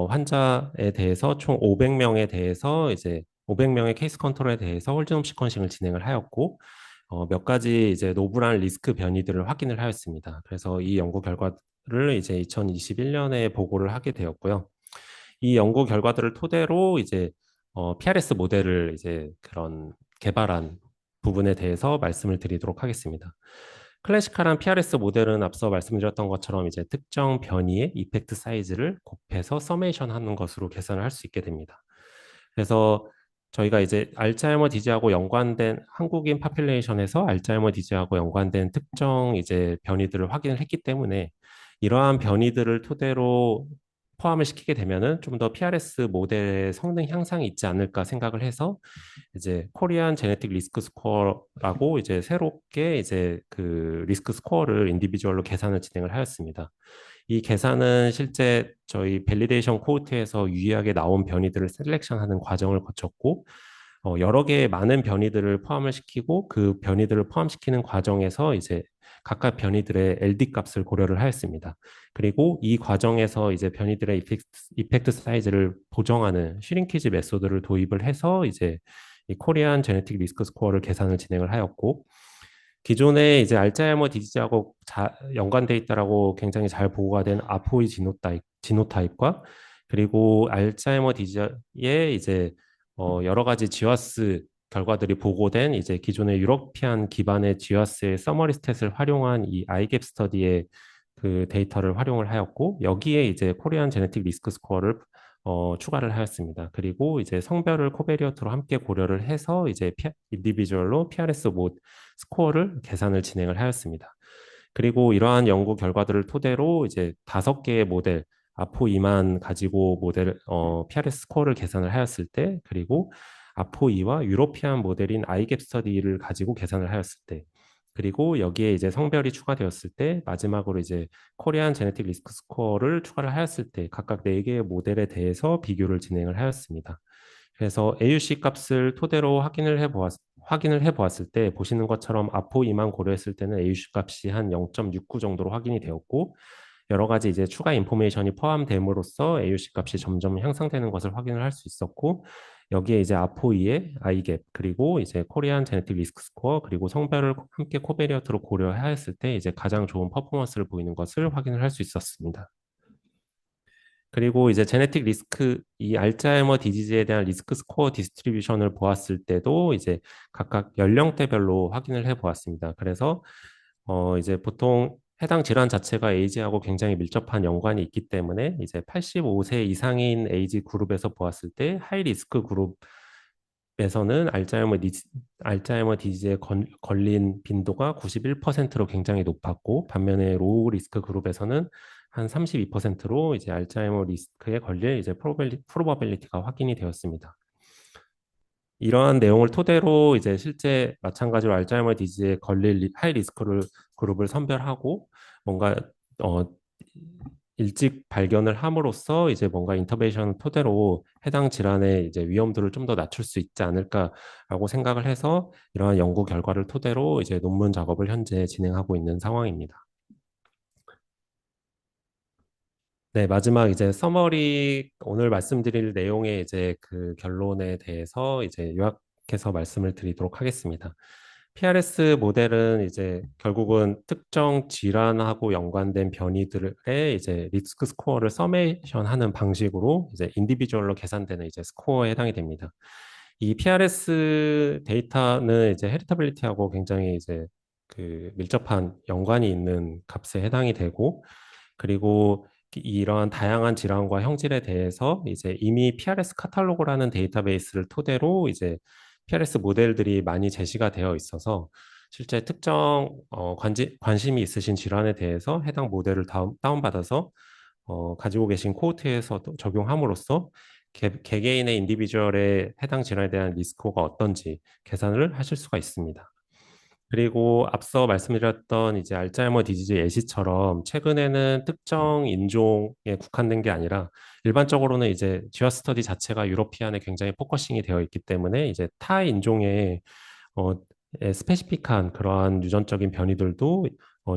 환자에 대해서 총 500명에 대해서 이제 500명의 케이스 컨트롤에 대해서 홀지놈 시퀀싱을 진행을 하였고, 몇 가지 이제 노블한 리스크 변이들을 확인을 하였습니다. 그래서 이 연구 결과를 이제 2021년에 보고를 하게 되었고요. 이 연구 결과들을 토대로 이제 PRS 모델을 이제 그런 개발한 부분에 대해서 말씀을 드리도록 하겠습니다. 클래시컬한 PRS 모델은 앞서 말씀드렸던 것처럼 이제 특정 변이의 이펙트 사이즈를 곱해서 서메이션 하는 것으로 계산을 할 수 있게 됩니다. 그래서 저희가 이제 알츠하이머 디지하고 연관된 한국인 파퓰레이션에서 알츠하이머 디지하고 연관된 특정 이제 변이들을 확인을 했기 때문에 이러한 변이들을 토대로 포함을 시키게 되면은 좀 더 PRS 모델의 성능 향상이 있지 않을까 생각을 해서 이제 코리안 제네틱 리스크 스코어라고 이제 새롭게 이제 그 리스크 스코어를 인디비주얼로 계산을 진행을 하였습니다. 이 계산은 실제 저희 밸리데이션 코호트에서 유의하게 나온 변이들을 셀렉션하는 과정을 거쳤고, 여러 개의 많은 변이들을 포함을 시키고 그 변이들을 포함시키는 과정에서 이제 각각 변이들의 LD 값을 고려를 하였습니다. 그리고 이 과정에서 이제 변이들의 이펙트 사이즈를 보정하는 슈링키지 메소드를 도입을 해서 이제 이 코리안 제네틱 리스크 스코어를 계산을 진행을 하였고, 기존에 이제 알츠하이머 디지즈하고 연관돼 있다라고 굉장히 잘 보고가 된 아포이 지노타입과 그리고 알츠하이머 디지즈의 이제 여러 가지 지와스 결과들이 보고된 이제 기존의 유러피안 기반의 지와스의 서머리 스탯을 활용한 이 아이갭 스터디의 그 데이터를 활용을 하였고, 여기에 이제 코리안 제네틱 리스크 스코어를 추가를 하였습니다. 그리고 이제 성별을 코베리어트로 함께 고려를 해서 이제 인디비주얼로 PRS 모 스코어를 계산을 진행을 하였습니다. 그리고 이러한 연구 결과들을 토대로 이제 5개의 모델, 아포2만 가지고 모델 PRS 스코어를 계산을 하였을 때, 그리고 아포2와 유로피안 모델인 아이갭 스터디를 가지고 계산을 하였을 때, 그리고 여기에 이제 성별이 추가되었을 때, 마지막으로 이제 코리안 제네틱 리스크 스코어를 추가를 하였을 때 각각 4개의 모델에 대해서 비교를 진행을 하였습니다. 그래서 AUC 값을 토대로 확인을 해보았을 때 보시는 것처럼 아포2만 고려했을 때는 AUC 값이 한 0.69 정도로 확인이 되었고, 여러 가지 이제 추가 인포메이션이 포함됨으로써 AUC 값이 점점 향상되는 것을 확인을 할 수 있었고, 여기에 이제 아포이의 아이갭 그리고 이제 코리안 제네틱 리스크 스코어 그리고 성별을 함께 코베리어트로 고려하였을 때 이제 가장 좋은 퍼포먼스를 보이는 것을 확인을 할 수 있었습니다. 그리고 이제 제네틱 리스크, 이 알츠하이머 디지즈에 대한 리스크 스코어 디스트리뷰션을 보았을 때도 이제 각각 연령대별로 확인을 해 보았습니다. 그래서 이제 보통 해당 질환 자체가 에이즈하고 굉장히 밀접한 연관이 있기 때문에 이제 85세 이상인 에이지 그룹에서 보았을 때 하이 리스크 그룹에서는 알츠하이머 디지즈에 걸린 빈도가 91%로 굉장히 높았고, 반면에 로우 리스크 그룹에서는 한 32%로 이제 알츠하이머 리스크에 걸릴 이제 프로바빌리티가 확인이 되었습니다. 이러한 내용을 토대로 이제 실제 마찬가지로 알츠하이머 디지즈에 걸릴 하이 리스크 그룹을 선별하고 뭔가 어, 일찍 발견을 함으로써 이제 뭔가 인터벤션을 토대로 해당 질환의 이제 위험도를 좀 더 낮출 수 있지 않을까라고 생각을 해서 이러한 연구 결과를 토대로 이제 논문 작업을 현재 진행하고 있는 상황입니다. 네, 마지막 이제 서머리 오늘 말씀드릴 내용의 이제 그 결론에 대해서 이제 요약해서 말씀을 드리도록 하겠습니다. PRS 모델은 이제 결국은 특정 질환하고 연관된 변이들의 이제 리스크 스코어를 서메이션 하는 방식으로 이제 인디비주얼로 계산되는 이제 스코어에 해당이 됩니다. 이 PRS 데이터는 이제 헤리터빌리티하고 굉장히 이제 그 밀접한 연관이 있는 값에 해당이 되고, 그리고 이러한 다양한 질환과 형질에 대해서 이제 이미 PRS 카탈로그라는 데이터베이스를 토대로 이제 PRS 모델들이 많이 제시가 되어 있어서 실제 특정 관심이 있으신 질환에 대해서 해당 모델을 다운받아서 가지고 계신 코호트에서 적용함으로써 개개인의 인디비주얼의 해당 질환에 대한 리스크가 어떤지 계산을 하실 수가 있습니다. 그리고 앞서 말씀드렸던 이제 알츠하이머 디지즈 예시처럼 최근에는 특정 인종에 국한된 게 아니라 일반적으로는 이제 쥐어 스터디 자체가 유러피안에 굉장히 포커싱이 되어 있기 때문에 이제 타 인종의 어, 스페시픽한 그러한 유전적인 변이들도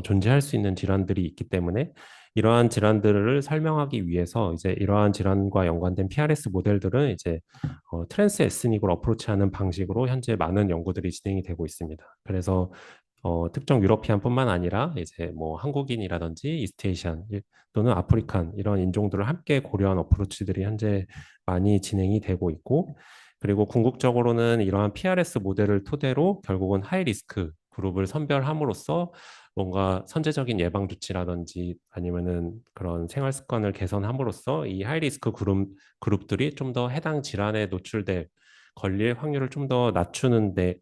존재할 수 있는 질환들이 있기 때문에 이러한 질환들을 설명하기 위해서 이제 이러한 질환과 연관된 PRS 모델들은 이제 트랜스 에스닉을 어프로치하는 방식으로 현재 많은 연구들이 진행이 되고 있습니다. 그래서 특정 유러피안뿐만 아니라 이제 뭐 한국인이라든지 이스트에이션 또는 아프리칸 이런 인종들을 함께 고려한 어프로치들이 현재 많이 진행이 되고 있고, 그리고 궁극적으로는 이러한 PRS 모델을 토대로 결국은 하이 리스크 그룹을 선별함으로써 뭔가 선제적인 예방 조치라든지 아니면은 그런 생활 습관을 개선함으로써 이 하이 리스크 그룹들이 좀 더 해당 질환에 노출될 걸릴 확률을 좀 더 낮추는데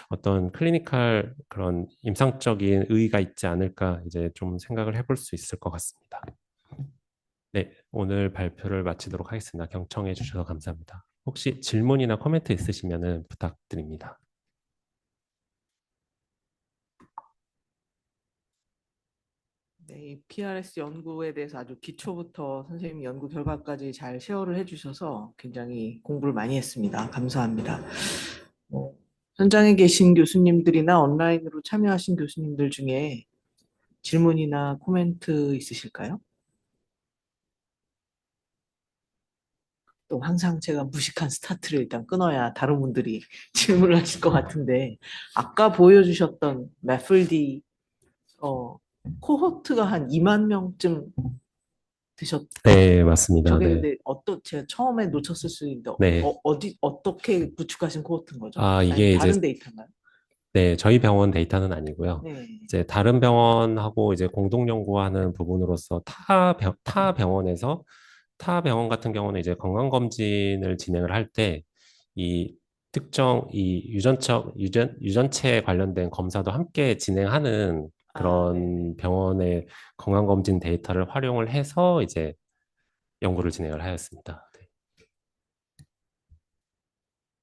어떤 클리니컬 그런 임상적인 의의가 있지 않을까 이제 좀 생각을 해볼 수 있을 것 같습니다. 네, 오늘 발표를 마치도록 하겠습니다. 경청해 주셔서 감사합니다. 혹시 질문이나 코멘트 있으시면 부탁드립니다. 네, 이 PRS 연구에 대해서 아주 기초부터 선생님 연구 결과까지 잘 쉐어를 해주셔서 굉장히 공부를 많이 했습니다. 감사합니다. 어, 현장에 계신 교수님들이나 온라인으로 참여하신 교수님들 중에 질문이나 코멘트 있으실까요? 또 항상 제가 무식한 스타트를 일단 끊어야 다른 분들이 질문을 하실 것 같은데 아까 보여주셨던 매플디 어, 코호트가 한 2만 명쯤 드셨 네, 맞습니다. 저게 네. 근데 제가 처음에 놓쳤을 수 있는데 네. 어떻게 구축하신 코호트인 거죠? 아, 아니면 이게 이제 다른 데이터인가요? 네, 저희 병원 데이터는 아니고요. 네. 이제 다른 병원하고 이제 공동 연구하는 부분으로서 타 병원에서 타 병원 같은 경우는 이제 건강검진을 진행을 할 때 이 특정 이 유전체에 관련된 검사도 함께 진행하는 아, 네네. 그런 병원의 건강검진 데이터를 활용을 해서 이제 연구를 진행을 하였습니다. 네.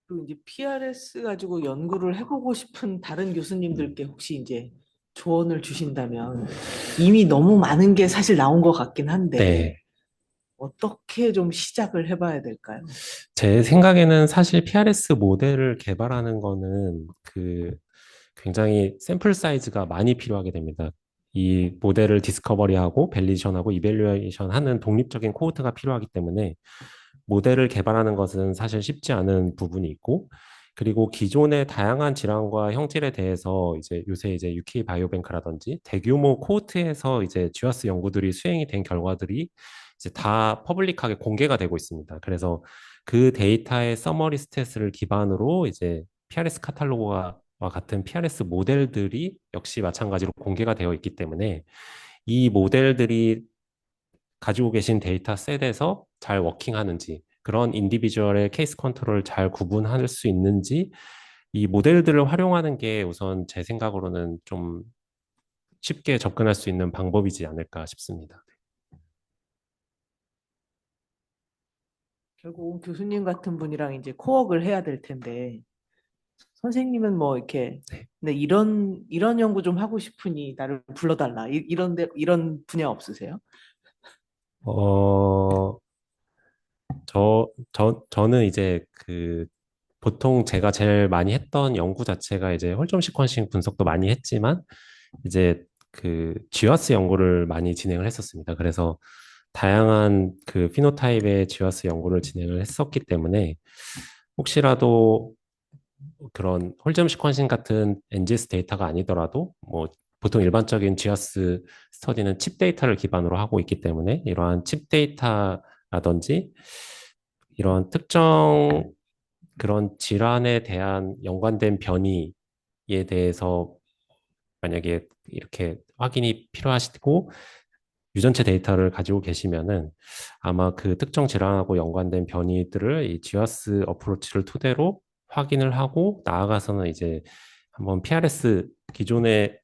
그리고 이제 PRS 가지고 연구를 해보고 싶은 다른 교수님들께 혹시 이제 조언을 주신다면 이미 너무 많은 게 사실 나온 것 같긴 한데 네. 어떻게 좀 시작을 해봐야 될까요? 제 생각에는 사실 PRS 모델을 개발하는 거는 그 굉장히 샘플 사이즈가 많이 필요하게 됩니다. 이 모델을 디스커버리하고 밸리데이션하고 이밸류에이션 하는 독립적인 코호트가 필요하기 때문에 모델을 개발하는 것은 사실 쉽지 않은 부분이 있고, 그리고 기존의 다양한 질환과 형질에 대해서 이제 요새 이제 UK 바이오뱅크라든지 대규모 코호트에서 이제 쥐어스 연구들이 수행이 된 결과들이 이제 다 퍼블릭하게 공개가 되고 있습니다. 그래서 그 데이터의 서머리 스탯을 기반으로 이제 PRS 카탈로그가 같은 PRS 모델들이 역시 마찬가지로 공개가 되어 있기 때문에 이 모델들이 가지고 계신 데이터 셋에서 잘 워킹하는지, 그런 인디비주얼의 케이스 컨트롤을 잘 구분할 수 있는지, 이 모델들을 활용하는 게 우선 제 생각으로는 좀 쉽게 접근할 수 있는 방법이지 않을까 싶습니다. 결국 교수님 같은 분이랑 이제 코워크를 해야 될 텐데 선생님은 뭐 이렇게 네. 네, 이런 연구 좀 하고 싶으니 나를 불러달라 이런 분야 없으세요? 어, 저는 이제 보통 제가 제일 많이 했던 연구 자체가 이제 홀점 시퀀싱 분석도 많이 했지만, 이제 GWAS 연구를 많이 진행을 했었습니다. 그래서 다양한 피노타입의 GWAS 연구를 진행을 했었기 때문에, 혹시라도 그런 홀점 시퀀싱 같은 NGS 데이터가 아니더라도 뭐 보통 일반적인 GWAS 스터디는 칩 데이터를 기반으로 하고 있기 때문에, 이러한 칩 데이터라든지 이런 특정 그런 질환에 대한 연관된 변이에 대해서 만약에 이렇게 확인이 필요하시고 유전체 데이터를 가지고 계시면은, 아마 그 특정 질환하고 연관된 변이들을 이 GWAS 어프로치를 토대로 확인을 하고, 나아가서는 이제 한번 PRS, 기존에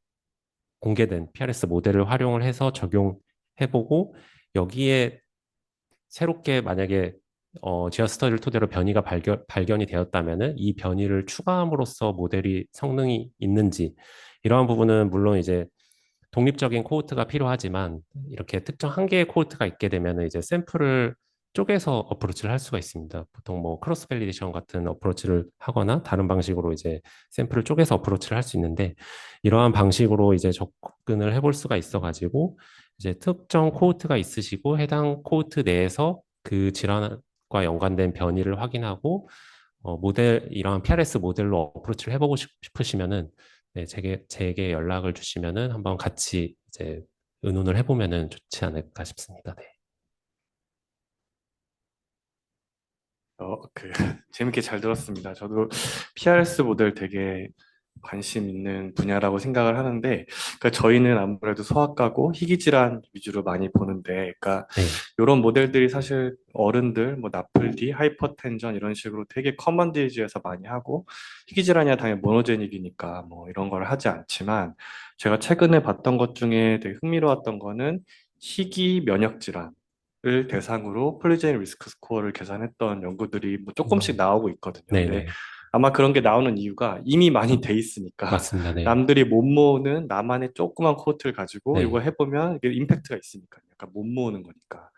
공개된 PRS 모델을 활용을 해서 적용해보고, 여기에 새롭게 만약에 지하 스터디를 토대로 변이가 발견이 되었다면은 이 변이를 추가함으로써 모델이 성능이 있는지, 이러한 부분은 물론 이제 독립적인 코호트가 필요하지만, 이렇게 특정 한 개의 코호트가 있게 되면은 이제 샘플을 쪼개서 어프로치를 할 수가 있습니다. 보통 뭐 크로스 밸리데이션 같은 어프로치를 하거나 다른 방식으로 이제 샘플을 쪼개서 어프로치를 할 수 있는데, 이러한 방식으로 이제 접근을 해볼 수가 있어가지고, 이제 특정 코호트가 있으시고 해당 코호트 내에서 그 질환과 연관된 변이를 확인하고 이러한 PRS 모델로 어프로치를 해보고 싶으시면은, 네, 제게 연락을 주시면은 한번 같이 이제 의논을 해보면은 좋지 않을까 싶습니다. 네. 재밌게 잘 들었습니다. 저도 PRS 모델 되게 관심 있는 분야라고 생각을 하는데, 그러니까 저희는 아무래도 소아과고 희귀질환 위주로 많이 보는데, 그러니까 네. 이런 모델들이 사실 어른들, 뭐 나플디, 하이퍼텐전 이런 식으로 되게 커먼 디지에서 많이 하고, 희귀질환이야 당연히 모노제닉이니까 뭐 이런 걸 하지 않지만, 제가 최근에 봤던 것 중에 되게 흥미로웠던 거는 희귀 면역 질환 을 대상으로 폴리제닉 리스크 스코어를 계산했던 연구들이 뭐 조금씩 나오고 있거든요. 근데 네네. 아마 그런 게 나오는 이유가 이미 많이 돼 있으니까 맞습니다. 네. 남들이 못 모으는 나만의 조그만 코트를 가지고 네. 이거 해보면 이게 임팩트가 있으니까요. 약간 못 모으는 거니까.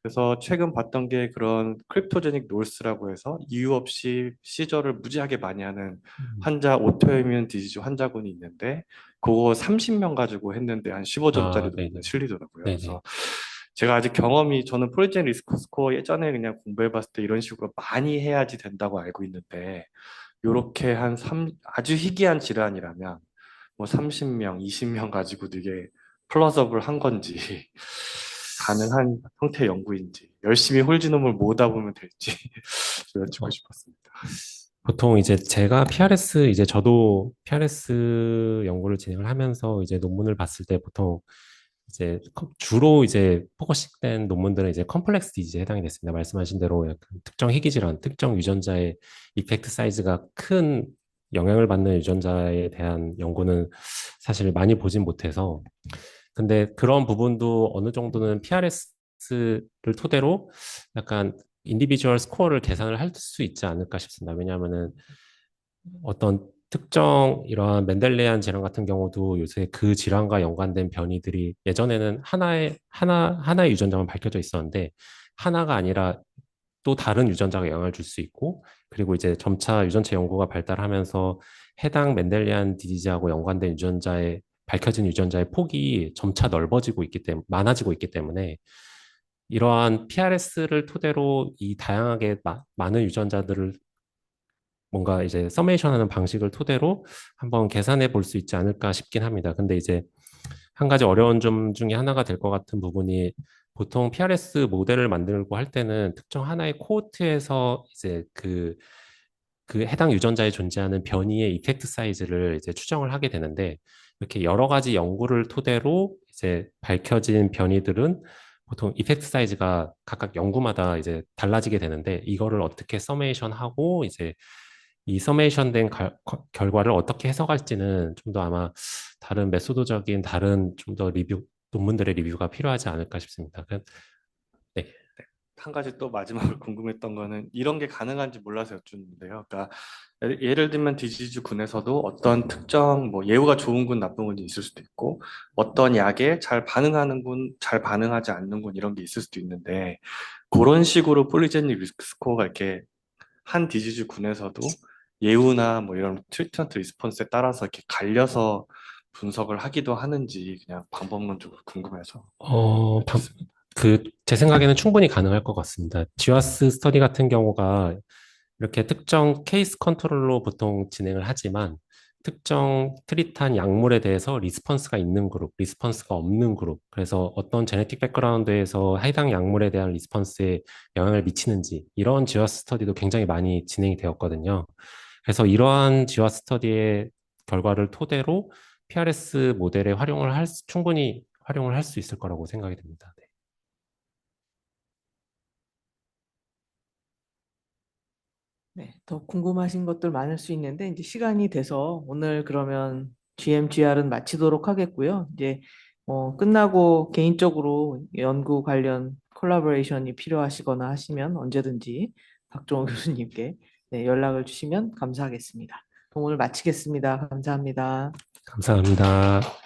그래서 최근 봤던 게 그런 크립토제닉 노스라고 해서 이유 없이 시저를 무지하게 많이 하는 환자, 오토이뮨 디지즈 환자군이 있는데, 그거 30명 가지고 했는데 한 15점짜리 네네. 논문에 실리더라고요. 네네. 그래서 제가 아직 저는 프로젝트 리스크 스코어 예전에 그냥 공부해봤을 때 이런 식으로 많이 해야지 된다고 알고 있는데, 요렇게 아주 희귀한 질환이라면 뭐 30명, 20명 가지고도 이게 플러스업을 한 건지 가능한 형태의 연구인지, 열심히 홀지놈을 모으다 보면 될지 여쭙고 어, 싶었습니다. 보통 이제 저도 PRS 연구를 진행을 하면서 이제 논문을 봤을 때, 보통 이제 주로 이제 포커싱된 논문들은 이제 컴플렉스 디지에 해당이 됐습니다. 말씀하신 대로 약간 특정 희귀 질환, 특정 유전자의 이펙트 사이즈가 큰 영향을 받는 유전자에 대한 연구는 사실 많이 보진 못해서, 근데 그런 부분도 어느 정도는 PRS를 토대로 약간 인디비주얼 스코어를 계산을 할 수 있지 않을까 싶습니다. 왜냐하면은 어떤 특정 이러한 멘델레안 질환 같은 경우도 요새 그 질환과 연관된 변이들이 예전에는 하나의 유전자만 밝혀져 있었는데, 하나가 아니라 또 다른 유전자가 영향을 줄 수 있고, 그리고 이제 점차 유전체 연구가 발달하면서 해당 멘델리안 디지즈하고 연관된 밝혀진 유전자의 폭이 점차 많아지고 있기 때문에, 이러한 PRS를 토대로 이 다양하게 많은 유전자들을 뭔가 이제 서메이션 하는 방식을 토대로 한번 계산해 볼 수 있지 않을까 싶긴 합니다. 근데 이제 한 가지 어려운 점 중에 하나가 될 것 같은 부분이, 보통 PRS 모델을 만들고 할 때는 특정 하나의 코호트에서 이제 그 그 해당 유전자에 존재하는 변이의 이펙트 사이즈를 이제 추정을 하게 되는데 이렇게 여러 가지 연구를 토대로 이제 밝혀진 변이들은 보통 이펙트 사이즈가 각각 연구마다 이제 달라지게 되는데 이거를 어떻게 서메이션하고 이제 이 서메이션된 결과를 어떻게 해석할지는 좀 더 아마 다른 메소드적인 다른 좀 더 논문들의 리뷰가 필요하지 않을까 싶습니다. 네. 한 가지 또 마지막으로 궁금했던 거는 이런 게 가능한지 몰라서 여쭙는데요. 그러니까 예를 들면 디지즈 군에서도 어떤 특정 뭐 예후가 좋은 군, 나쁜 군이 있을 수도 있고 어떤 약에 잘 반응하는 군, 잘 반응하지 않는 군 이런 게 있을 수도 있는데 그런 식으로 폴리제닉 리스크 스코어가 이렇게 한 디지즈 군에서도 예후나 뭐 이런 트리트먼트 리스폰스에 따라서 이렇게 갈려서 분석을 하기도 하는지 그냥 방법론적으로 궁금해서. 제 생각에는 충분히 가능할 것 같습니다. GWAS 스터디 같은 경우가 이렇게 특정 케이스 컨트롤로 보통 진행을 하지만 특정 트릿한 약물에 대해서 리스폰스가 있는 그룹, 리스폰스가 없는 그룹, 그래서 어떤 제네틱 백그라운드에서 해당 약물에 대한 리스폰스에 영향을 미치는지 이런 GWAS 스터디도 굉장히 많이 진행이 되었거든요. 그래서 이러한 GWAS 스터디의 결과를 토대로 PRS 모델에 충분히 활용을 할 수 있을 거라고 생각이 됩니다. 네. 네, 더 궁금하신 것들 많을 수 있는데 이제 시간이 돼서 오늘 그러면 GMGR은 마치도록 하겠고요. 이제 끝나고 개인적으로 연구 관련 콜라보레이션이 필요하시거나 하시면 언제든지 박종호 교수님께 네, 연락을 주시면 감사하겠습니다. 그럼 오늘 마치겠습니다. 감사합니다. 감사합니다.